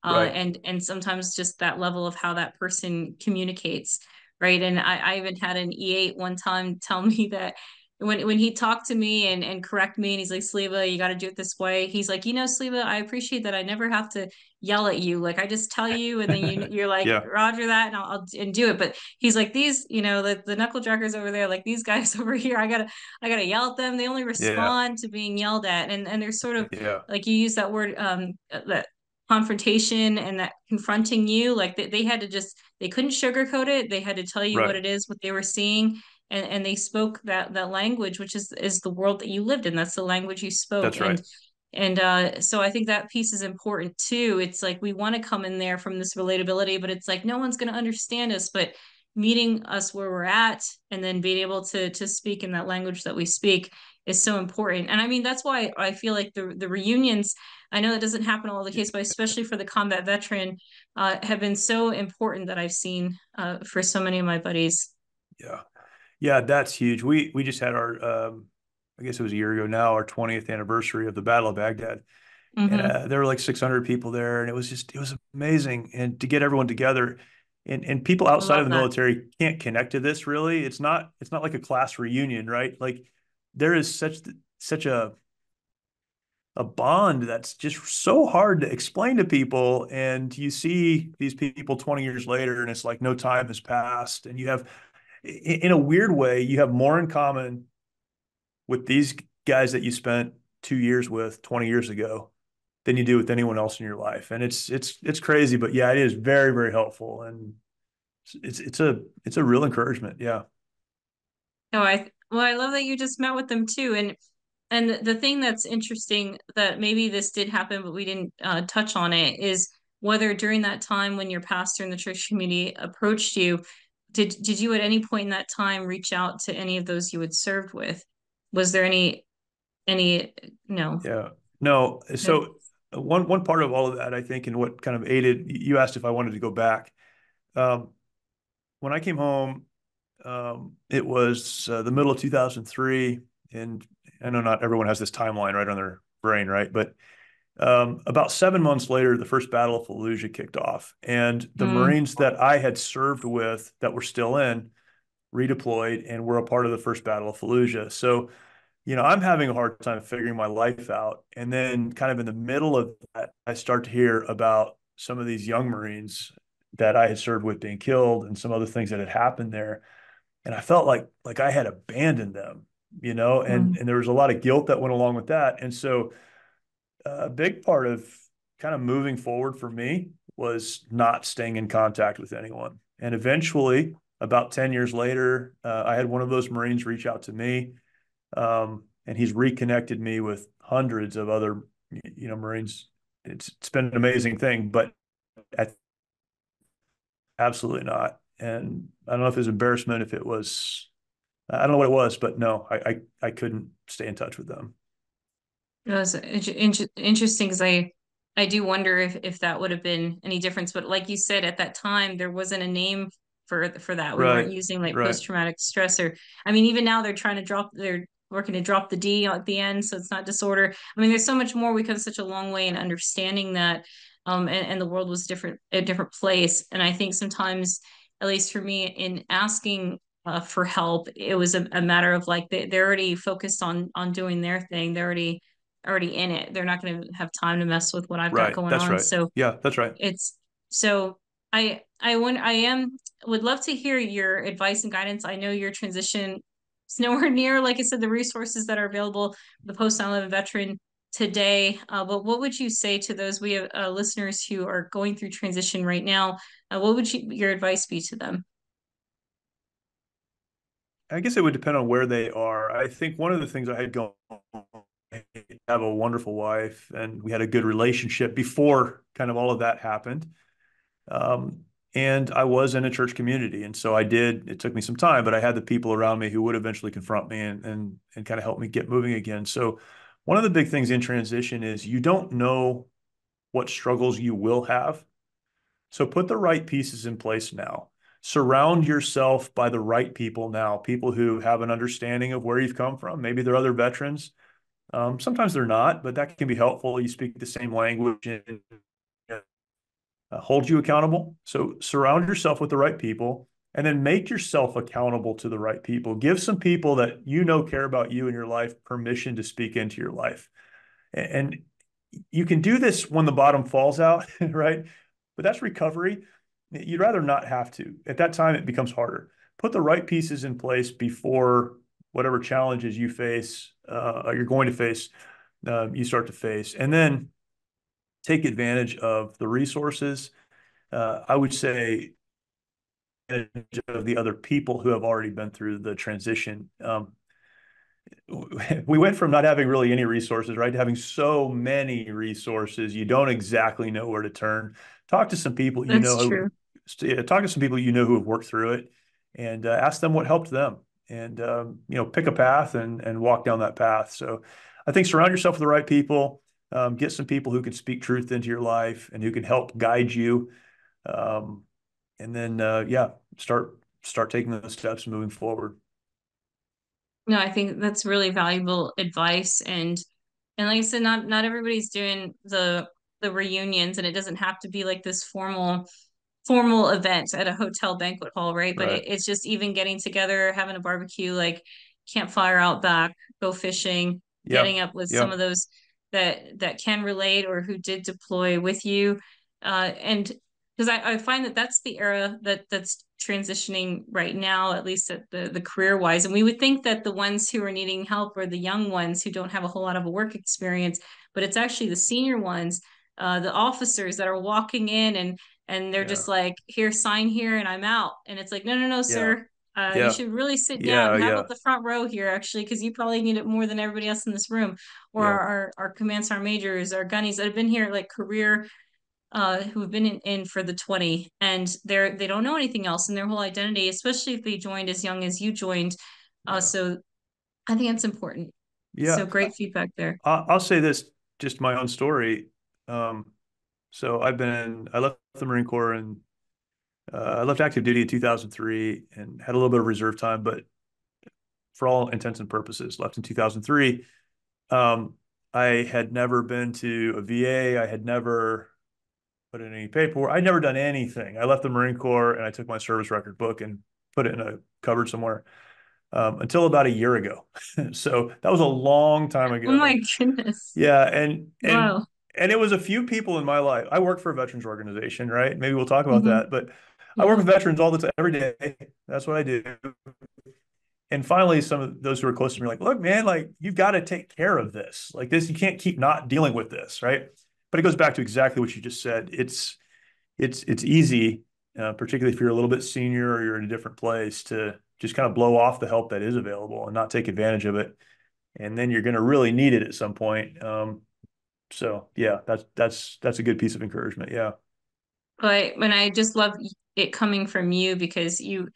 Right. and sometimes just that level of how that person communicates, right? And I even had an E8 one time tell me that when he talked to me and correct me, and he's like, Sleva, you got to do it this way. He's like, Sleva, I appreciate that I never have to yell at you. Like, I just tell you, and then you're like, Yeah. Roger that, and I'll and do it. But he's like, these, the knuckle draggers over there, like these guys over here, I gotta yell at them. They only Yeah. respond to being yelled at, and they're sort of Yeah. like, you use that word, that confrontation and that confronting you, like they had to just, they couldn't sugarcoat it. They had to tell you what Right. it is, what they were seeing. And they spoke that language, which is the world that you lived in. That's the language you spoke. That's right. And so I think that piece is important too. It's like we want to come in there from this relatability, but it's like no one's going to understand us. But meeting us where we're at, and then being able to speak in that language that we speak, is so important. And I mean, that's why I feel like the reunions, I know that doesn't happen all the case, but especially for the combat veteran, have been so important, that I've seen for so many of my buddies. Yeah. Yeah, that's huge. We just had our, I guess it was a year ago now, our 20th anniversary of the Battle of Baghdad. And Mm-hmm. there were like 600 people there, and it was amazing. And to get everyone together, and people I outside of love the that. military can't connect to this really. It's not like a class reunion, right? Like, there is such a bond that's just so hard to explain to people. And you see these people 20 years later, and it's like no time has passed. And you have in a weird way, you have more in common with these guys that you spent 2 years with 20 years ago than you do with anyone else in your life. And it's crazy, but yeah, it is very, very helpful. And it's a real encouragement. Yeah. No, I love that you just met with them too. And the thing that's interesting that maybe this did happen, but we didn't touch on it is whether during that time when your pastor in the church community approached you, did you at any point in that time reach out to any of those you had served with? Was there any no. Yeah. No. No. So one part of all of that, I think, and what kind of aided, you asked if I wanted to go back. Um, when I came home, it was the middle of 2003, and I know not everyone has this timeline right on their brain, right? But about 7 months later, the first Battle of Fallujah kicked off, and the Mm, Marines that I had served with that were still in redeployed and were a part of the first Battle of Fallujah. So, I'm having a hard time figuring my life out. And then, kind of in the middle of that, I start to hear about some of these young Marines that I had served with being killed and some other things that had happened there. And I felt like I had abandoned them, and mm, and there was a lot of guilt that went along with that. And so a big part of kind of moving forward for me was not staying in contact with anyone. And eventually, about 10 years later, I had one of those Marines reach out to me, and he's reconnected me with hundreds of other, Marines. It's been an amazing thing, but absolutely not. And I don't know if it was embarrassment, if it was, I don't know what it was, but no, I couldn't stay in touch with them. it was interesting because I do wonder if that would have been any difference. But like you said, at that time there wasn't a name for that. We weren't Right, using like right, post-traumatic stress, or I mean, even now they're working to drop the D at the end, so it's not disorder. I mean, there's so much more. We come such a long way in understanding that, and the world was different, a different place. And I think sometimes, at least for me, in asking for help, it was a matter of like they're already focused on doing their thing. They're already in it. They're not going to have time to mess with what I've got right. going That's on. right. So Yeah, that's right. it's so I am would love to hear your advice and guidance. I know your transition is nowhere near, like I said, the resources that are available the post 9/11 veteran today. But what would you say to those we have listeners who are going through transition right now? What would your advice be to them? I guess it would depend on where they are. I think one of the things I had going, I have a wonderful wife, and we had a good relationship before kind of all of that happened. Um, and I was in a church community, and so it took me some time, but I had the people around me who would eventually confront me and kind of help me get moving again. So one of the big things in transition is you don't know what struggles you will have. So put the right pieces in place now. Surround yourself by the right people now, people who have an understanding of where you've come from. Maybe they're other veterans. Sometimes they're not, but that can be helpful. You speak the same language and hold you accountable. So surround yourself with the right people, and then make yourself accountable to the right people. Give some people that care about you and your life permission to speak into your life. And you can do this when the bottom falls out, right? But that's recovery. You'd rather not have to. At that time, it becomes harder. Put the right pieces in place before whatever challenges you face, or you're going to face, you start to face. And then take advantage of the resources. I would say of the other people who have already been through the transition. We went from not having really any resources, right, to having so many resources. You don't exactly know where to turn. Talk to some people That's true. talk to some people who have worked through it, and ask them what helped them, and pick a path and walk down that path. So I think surround yourself with the right people. Get some people who can speak truth into your life and who can help guide you. Um, and then yeah, start taking those steps moving forward. No, I think that's really valuable advice. And like I said, not everybody's doing the reunions, and it doesn't have to be like this formal event at a hotel banquet hall, right? But Right. it's just even getting together, having a barbecue, like campfire out back, go fishing, Yeah. getting up with some Yeah. of those that can relate or who did deploy with you. And because I find that that's the era that's transitioning right now, at least at the career wise. And we would think that the ones who are needing help are the young ones who don't have a whole lot of a work experience, but it's actually the senior ones, the officers that are walking in and they're Yeah. just like, here, sign here, and I'm out. And it's like, no, no, no, Yeah. sir. You Yeah. should really sit down. Yeah. Have Yeah. up the front row here, actually, because you probably need it more than everybody else in this room. Or Yeah. our command sergeant majors, our gunnies that have been here like career, who have been in for the 20, and they don't know anything else in their whole identity, especially if they joined as young as you joined. Yeah. So I think it's important. Yeah. So great feedback there. I'll say this, just my own story. Um, so I left the Marine Corps and I left active duty in 2003 and had a little bit of reserve time, but for all intents and purposes, left in 2003. Um, I had never been to a VA. I had never put in any paperwork. I'd never done anything. I left the Marine Corps and I took my service record book and put it in a cupboard somewhere until about a year ago. So that was a long time Oh my ago. goodness. Yeah, and it was a few people in my life. I work for a veterans organization, right? Maybe we'll talk about Hmm. that, but I work Yeah. with veterans all the time, every day. That's what I do. And finally, some of those who are close to me are like, look, man, like you've got to take care of this. Like this, you can't keep not dealing with this, right? But it goes back to exactly what you just said. It's easy, particularly if you're a little bit senior or you're in a different place, to just kind of blow off the help that is available and not take advantage of it. And then you're going to really need it at some point. So yeah, that's a good piece of encouragement. Yeah. But when I just love it coming from you, because it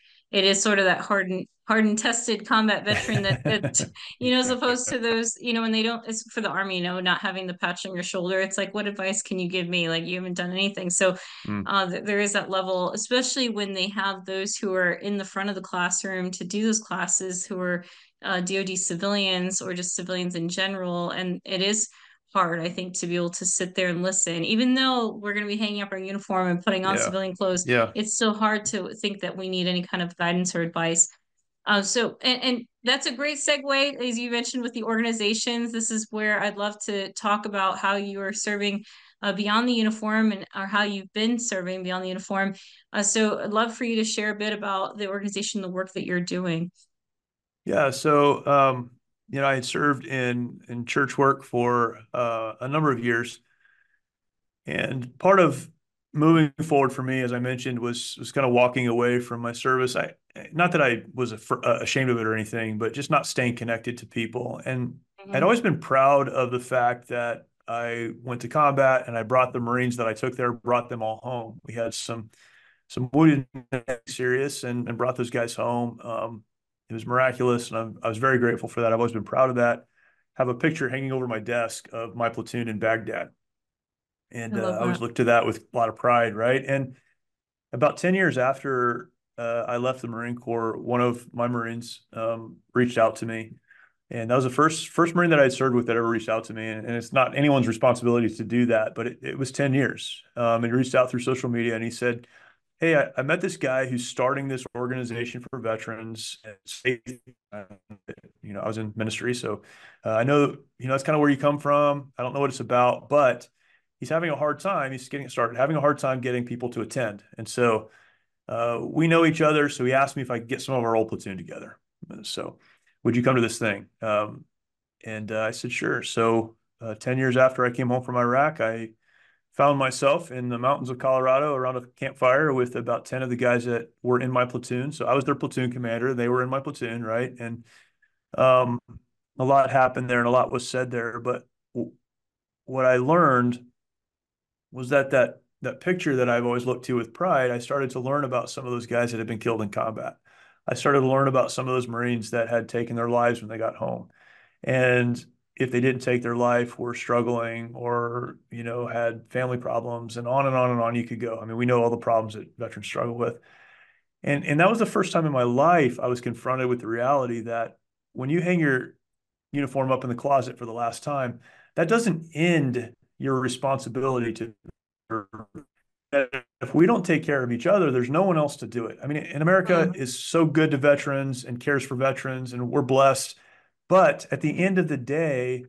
is sort of that hardened tested combat veteran that as opposed to those, when they don't, it's for the army, not having the patch on your shoulder. It's like, what advice can you give me? Like, you haven't done anything. So Mm, there is that level, especially when they have those who are in the front of the classroom to do those classes, who are DoD civilians or just civilians in general. And it is hard, I think, to be able to sit there and listen. Even though we're going to be hanging up our uniform and putting on yeah. civilian clothes, Yeah. it's still hard to think that we need any kind of guidance or advice. And that's a great segue, as you mentioned, with the organizations. This is where I'd love to talk about how you are serving beyond the uniform, and or how you've been serving beyond the uniform. So I'd love for you to share a bit about the organization, the work that you're doing. Yeah. So, I had served in church work for a number of years, and part of moving forward for me, as I mentioned, was kind of walking away from my service. Not that I was ashamed of it or anything, but just not staying connected to people. And I'd Mhm. always been proud of the fact that I went to combat and I brought the Marines that I took there, brought them all home. We had some wounded, serious, and brought those guys home. It was miraculous, and I was very grateful for that. I've always been proud of that. Have a picture hanging over my desk of my platoon in Baghdad, I and love I always that. look to that with a lot of pride, right? And about 10 years after I left the Marine Corps, one of my Marines reached out to me, and that was the first Marine that I had served with that ever reached out to me. And it's not anyone's responsibility to do that, but it was 10 years. And he reached out through social media, and he said, hey, I met this guy who's starting this organization for veterans and safety. I was in ministry, so I know, that's kind of where you come from. I don't know what it's about, but he's having a hard time. He's getting started, having a hard time getting people to attend. And so we know each other. So he asked me if I could get some of our old platoon together. So would you come to this thing? And I said, sure. So 10 years after I came home from Iraq, I found myself in the mountains of Colorado around a campfire with about 10 of the guys that were in my platoon. So I was their platoon commander. They were in my platoon, right? And um, a lot happened there and a lot was said there. But what I learned was that picture that I've always looked to with pride. I started to learn about some of those guys that had been killed in combat. I started to learn about some of those Marines that had taken their lives when they got home. And if they didn't take their life, were struggling or, had family problems and on and on and on you could go. I mean, we know all the problems that veterans struggle with. And that was the first time in my life I was confronted with the reality that when you hang your uniform up in the closet for the last time, that doesn't end your responsibility to. If we don't take care of each other, there's no one else to do it. I mean, in America Mhm. is so good to veterans and cares for veterans, and we're blessed. But at the end of the day,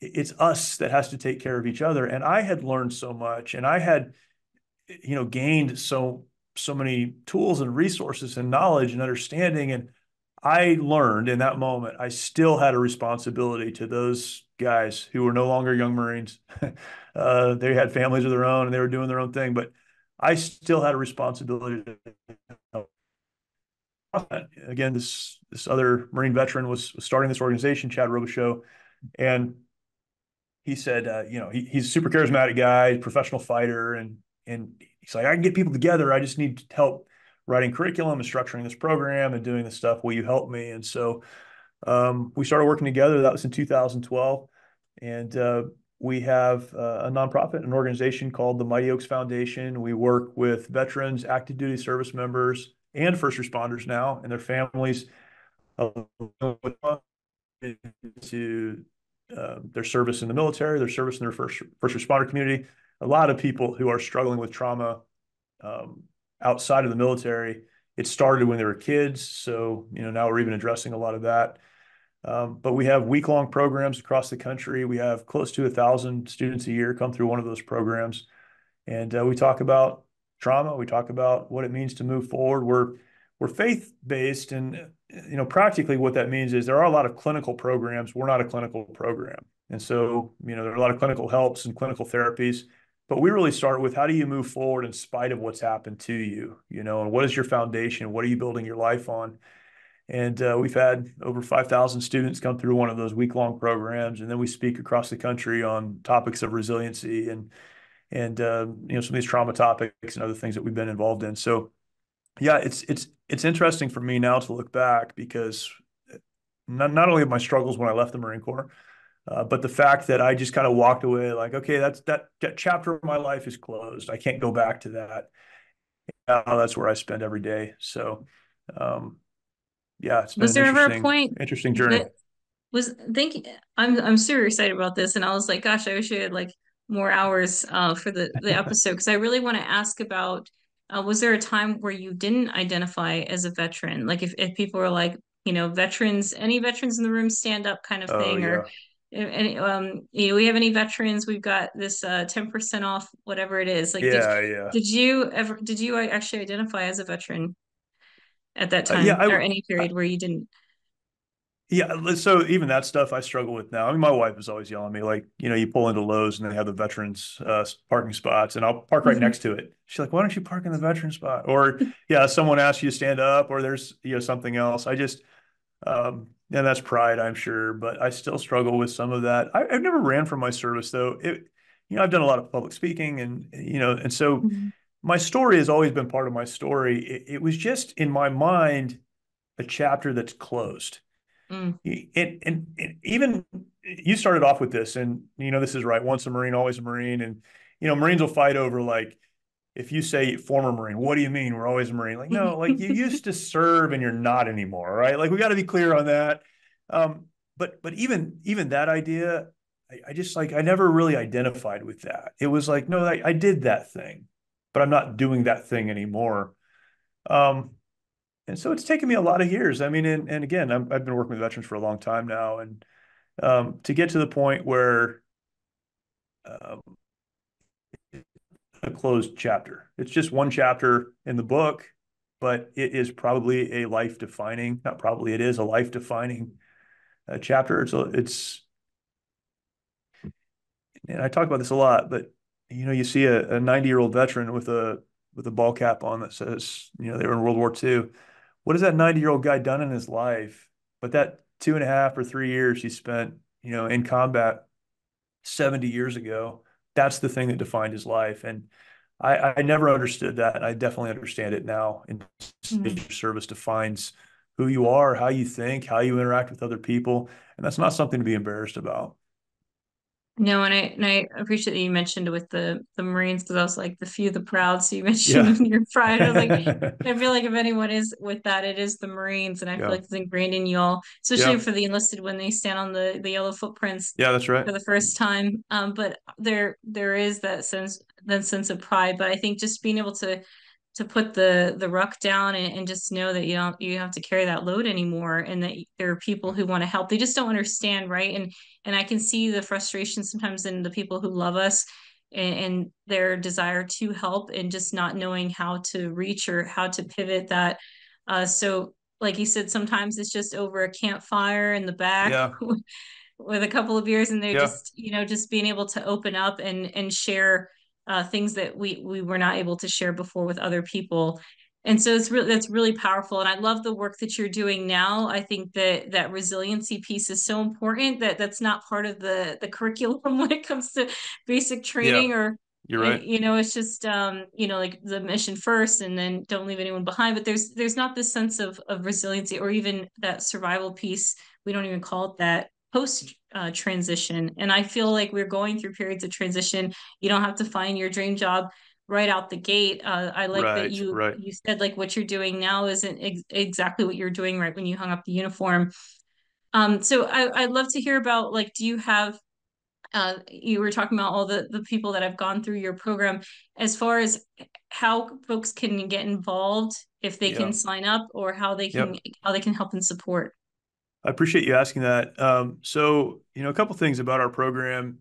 it's us that has to take care of each other. And I had learned so much, and I had, gained so so many tools and resources and knowledge and understanding. And I learned in that moment, I still had a responsibility to those guys who were no longer young Marines. They had families of their own and they were doing their own thing, but I still had a responsibility to help. Again, this other Marine veteran was starting this organization, Chad Robichaux, and he said, he's a super charismatic guy, professional fighter, and he's like, I can get people together. I just need help writing curriculum and structuring this program and doing this stuff. Will you help me? And so we started working together. That was in 2012, and we have a nonprofit, an organization called the Mighty Oaks Foundation. We work with veterans, active duty service members, and first responders now and their families to their service in the military, their service in their first responder community. A lot of people who are struggling with trauma outside of the military. It started when they were kids, so now we're even addressing a lot of that. But we have week-long programs across the country. We have close to 1,000 students a year come through one of those programs, and we talk about trauma. We talk about what it means to move forward. We're faith-based, and practically what that means is there are a lot of clinical programs. We're not a clinical program. And so, there are a lot of clinical helps and clinical therapies, but we really start with how do you move forward in spite of what's happened to you, and what is your foundation? What are you building your life on? And we've had over 5,000 students come through one of those week-long programs, and then we speak across the country on topics of resiliency and some of these trauma topics and other things that we've been involved in. So yeah, it's interesting for me now to look back because not only my struggles when I left the Marine Corps, but the fact that I just kind of walked away like, okay, that chapter of my life is closed. I can't go back to that. Now that's where I spend every day. So, yeah, it's been Was an there ever a point interesting journey. that was thinking I'm super excited about this, and I was like, gosh, I wish I had like more hours for the episode because I really want to ask about was there a time where you didn't identify as a veteran? Like if people are like, veterans, any veterans in the room stand up kind of Oh thing, or yeah, any we have any veterans, we've got this 10% off, whatever it is. Like yeah. did you actually identify as a veteran at that Yeah, time or any I period where you didn't? yeah. So even that stuff I struggle with now. I mean, my wife is always yelling at me like, you pull into Lowe's and they have the veterans parking spots, and I'll park right next to it. She's like, why don't you park in the veteran spot? Or yeah, someone asks you to stand up, or there's something else. I just and that's pride, I'm sure, but I still struggle with some of that. I've never ran from my service though. I've done a lot of public speaking, and so Mhm. my story has always been part of my story. It was just in my mind a chapter that's closed. Mm. And even you started off with this, and this is right. Once a Marine, always a Marine, and Marines will fight over like if you say former Marine, what do you mean? We're always a Marine. Like no, like you used to serve and you're not anymore, right? Like we got to be clear on that. But even that idea, I just like I never really identified with that. It was like no, I did that thing, but I'm not doing that thing anymore. Um, and so it's taken me a lot of years. I mean, and again, I've been working with veterans for a long time now, and to get to the point where um, a closed chapter, it's just one chapter in the book, but it is probably a life defining, not probably, it is a life defining chapter. And I talk about this a lot, but you see a 90-year-old veteran with a ball cap on that says, they were in World War II. What has that 90-year-old guy done in his life? But that 2.5 or 3 years he spent, in combat 70 years ago, that's the thing that defined his life. And I never understood that. I definitely understand it now. And Mm. your service defines who you are, how you think, how you interact with other people. And that's not something to be embarrassed about. No, and I appreciate that you mentioned with the Marines because I was like the few, the proud. So you Yeah. mentioned your pride. I was like, I feel like if anyone is with that, it is the Marines, and I feel Yeah. like it's ingrained in you all, especially Yeah. for the enlisted when they stand on the yellow footprints Yeah, that's right. for the first time. But there is that sense of pride. But I think just being able to put the ruck down and just know that you have to carry that load anymore, and that there are people who want to help. They just don't understand, right? And I can see the frustration sometimes in the people who love us and their desire to help and just not knowing how to reach or how to pivot that. So like you said, sometimes it's just over a campfire in the back Yeah. with a couple of beers, and they're Yeah. just, just being able to open up and share things that we were not able to share before with other people. And so that's really powerful. And I love the work that you're doing now. I think that that resiliency piece is so important, that that's not part of the curriculum when it comes to basic Yeah. training, or You're right. it's just like the mission first and then don't leave anyone behind. But there's not this sense of resiliency, or even that survival piece. We don't even call it that, post transition. And I feel like we're going through periods of transition. You don't have to find your dream job right out the gate. I like that Right. you Right. you said like what you're doing now isn't exactly what you're doing right when you hung up the uniform. So I'd love to hear about, like, do you have you were talking about all the people that have gone through your program, as far as how folks can get involved, if they can Yeah. sign up, or Yep. how they can help and support. I appreciate you asking that. So, a couple things about our program.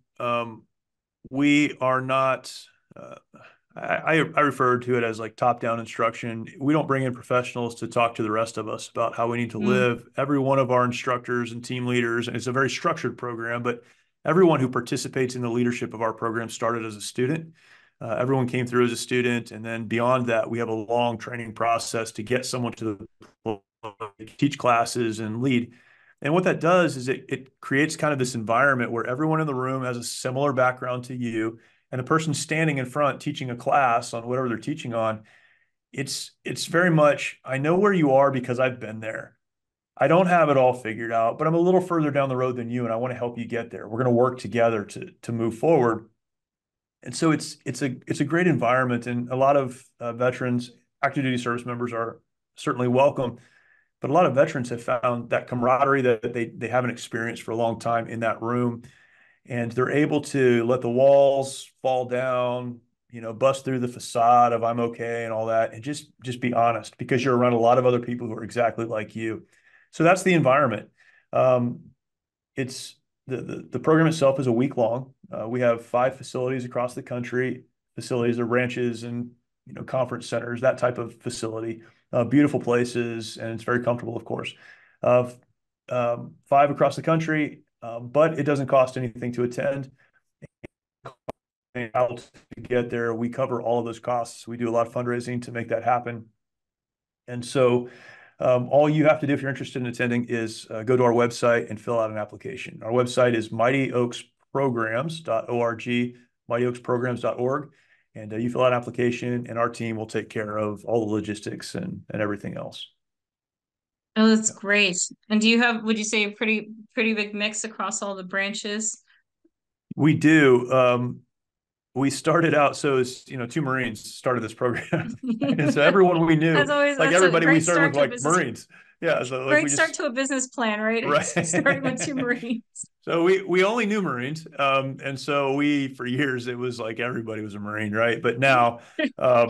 We are not, uh, I refer to it as like top-down instruction. We don't bring in professionals to talk to the rest of us about how we need to Mm, live. Every one of our instructors and team leaders, and it's a very structured program, but everyone who participates in the leadership of our program started as a student. Everyone came through as a student, and then beyond that, we have a long training process to get someone to the teach classes and lead. And what that does is it creates kind of this environment where everyone in the room has a similar background to you, and the person standing in front teaching a class on whatever they're teaching on, it's very much, I know where you are because I've been there. I don't have it all figured out, but I'm a little further down the road than you, and I want to help you get there. We're going to work together to move forward. And so it's a great environment, and a lot of veterans, active duty service members are certainly welcome, but a lot of veterans have found that camaraderie that they haven't experienced for a long time in that room, and they're able to let the walls fall down, bust through the facade of I'm okay and all that, and just be honest, because you're around a lot of other people who are exactly like you. So that's the environment. Um, it's the program itself is a week long. We have 5 facilities across the country. Facilities are ranches and conference centers, that type of facility. Beautiful places, and it's very comfortable, of course. Uh, 5 across the country, but it doesn't cost anything to attend. How to get there, we cover all of those costs. We do a lot of fundraising to make that happen. And so all you have to do if you're interested in attending is go to our website and fill out an application. Our website is mightyoaksprograms.org, mightyoaksprograms.org. And you fill out an application, and our team will take care of all the logistics and everything else. oh, that's Yeah. great. And do you have, would you say, a pretty big mix across all the branches? We do. We started out, so it's, 2 Marines started this program. And so everyone we knew, like That's a everybody we great started start with, to a like business. Marines. Yeah. So like Great we start just, to a business plan, right? right. Starting with 2 Marines. So we only knew Marines. And so for years, it was like everybody was a Marine, right? But now, um,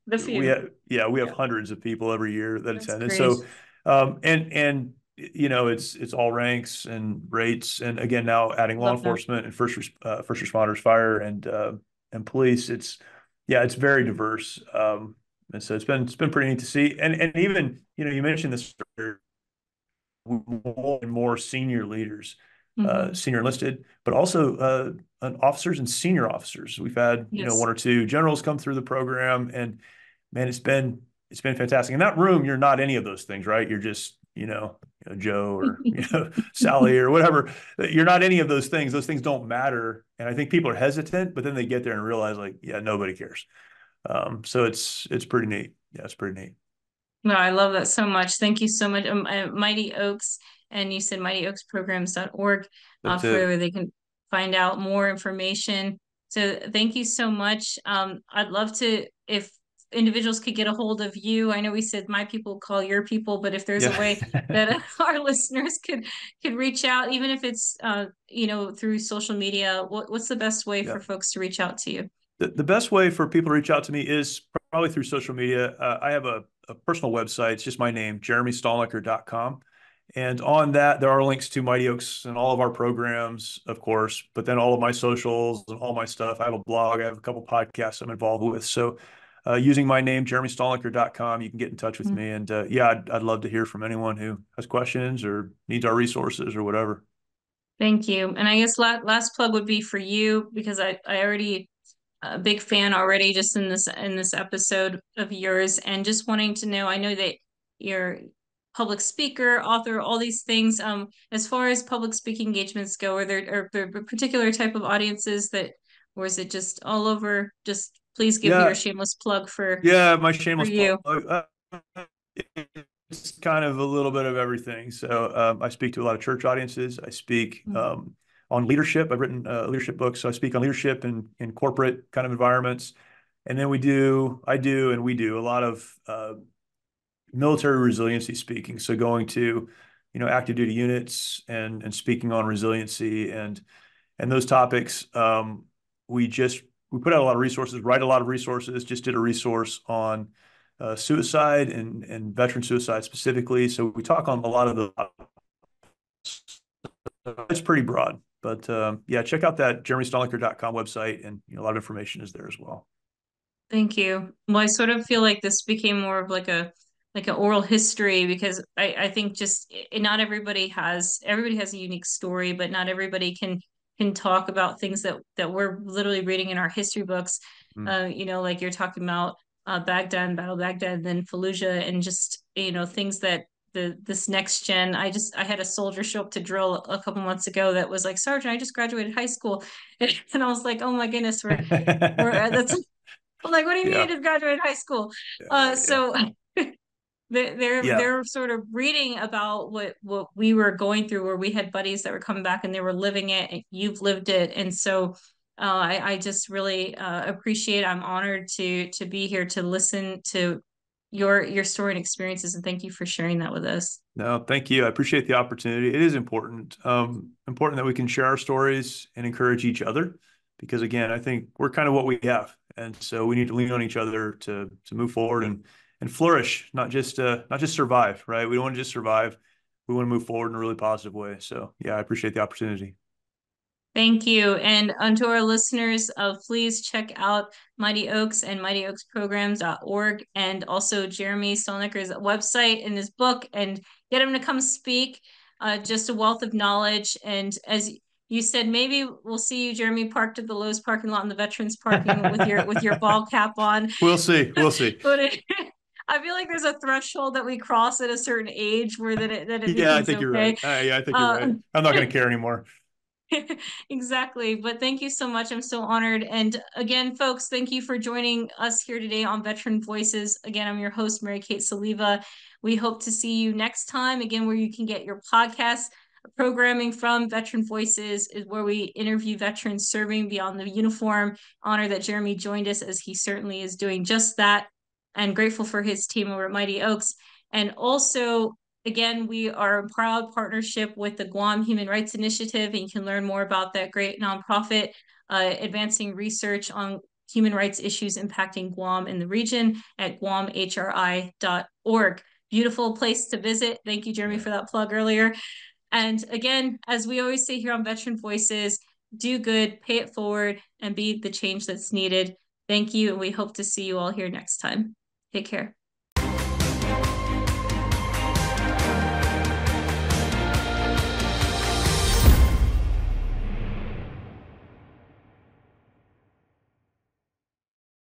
The few. we have Yeah, hundreds of people every year that that's attend. And great. so, it's all ranks and rates. And again, now adding law Love that. enforcement and first responders, fire and police. It's very diverse. And so it's been pretty neat to see. And even, you mentioned this earlier, more and more senior leaders, Hmm. senior enlisted, but also officers and senior officers. We've had, Yes. 1 or 2 generals come through the program, and man, it's been fantastic. In that room, you're not any of those things, right? You're just, Joe or Sally or whatever. You're not any of those things. Those things don't matter. And I think people are hesitant, but then they get there and realize, like, yeah, nobody cares. So it's pretty neat. Yeah, it's pretty neat. No, I love that so much. Thank you so much. Mighty Oaks, and you said mightyoaksprograms.org, That's for it. where they can find out more information. So thank you so much. I'd love to, if individuals could get a hold of you. I know we said my people call your people, but if there's a Yeah. way that our listeners could reach out, even if it's through social media, what's the best way Yeah. for folks to reach out to you? The best way for people to reach out to me is probably through social media. I have a personal website. It's just my name, jeremystalnecker.com. And on that, there are links to Mighty Oaks and all of our programs, of course, but then all of my socials and all my stuff. I have a blog, I have a couple podcasts I'm involved with. So using my name, jeremystalnecker.com, you can get in touch with me. And yeah, I'd love to hear from anyone who has questions or needs our resources or whatever. Thank you. And I guess last plug would be for you because I already a big fan already just in this episode of yours and just wanting to know, I know that you're public speaker, author, all these things. As far as public speaking engagements go, are there a particular type of audiences that, or is it just all over? Just please give your Yeah, shameless plug yeah, my for shameless plug. you. It's kind of a little bit of everything. So I speak to a lot of church audiences. I speak on leadership. I've written leadership books, so I speak on leadership in corporate kind of environments. And then I do, and we do a lot of military resiliency speaking. So going to, active duty units and speaking on resiliency and those topics. We just we put out a lot of resources, write a lot of resources. Just did a resource on suicide and veteran suicide specifically. So we talk on a lot of the. It's pretty broad, but yeah, check out that jeremystalnecker.com website, and a lot of information is there as well. Thank you. Well, I sort of feel like this became more of like an oral history because I think just not everybody has a unique story, but not everybody can talk about things that we're literally reading in our history books. Mm. Like you're talking about Baghdad, Battle of Baghdad, then Fallujah, and just things that this next gen. I had a soldier show up to drill a couple months ago that was like, Sergeant, I just graduated high school, and I was like, oh my goodness, we're that's I'm like, what do you mean you Yeah, just graduated high school? yeah, So yeah. they're sort of reading about what we were going through, where we had buddies that were coming back and they were living it. And you've lived it, and so I just really appreciate. I'm honored to be here to listen to your story and experiences, and thank you for sharing that with us. No, thank you. I appreciate the opportunity. It is important, important that we can share our stories and encourage each other, because again, I think we're kind of what we have, and so we need to lean on each other to move forward and flourish, not just survive, right? We don't want to just survive. We want to move forward in a really positive way. So yeah, I appreciate the opportunity. Thank you. And unto our listeners, please check out Mighty Oaks and mightyoaksprograms.org and also Jeremy Stalnecker's website and his book and get him to come speak. Just a wealth of knowledge. And as you said, maybe we'll see you, Jeremy, parked at the Lowe's parking lot in the veterans parking with your ball cap on. We'll see. We'll see. But I feel like there's a threshold that we cross at a certain age where that it Yeah, I becomes think you're right. okay. Yeah, I think you're Uh, right. I'm not going to care anymore. Exactly. But thank you so much. I'm so honored. And again, folks, thank you for joining us here today on Veteran Voices. Again, I'm your host, Mary Kate Soliva. We hope to see you next time, again, where you can get your podcast programming from Veteran Voices, is where we interview veterans serving beyond the uniform. Honor that Jeremy joined us, as he certainly is doing just that, and grateful for his team over at Mighty Oaks. And also, again, we are a proud partnership with the Guam Human Rights Initiative, and you can learn more about that great nonprofit advancing research on human rights issues impacting Guam in the region at guamhri.org. Beautiful place to visit. Thank you, Jeremy, Yeah. for that plug earlier. And again, as we always say here on Veteran Voices, do good, pay it forward, and be the change that's needed. Thank you, and we hope to see you all here next time. Take care.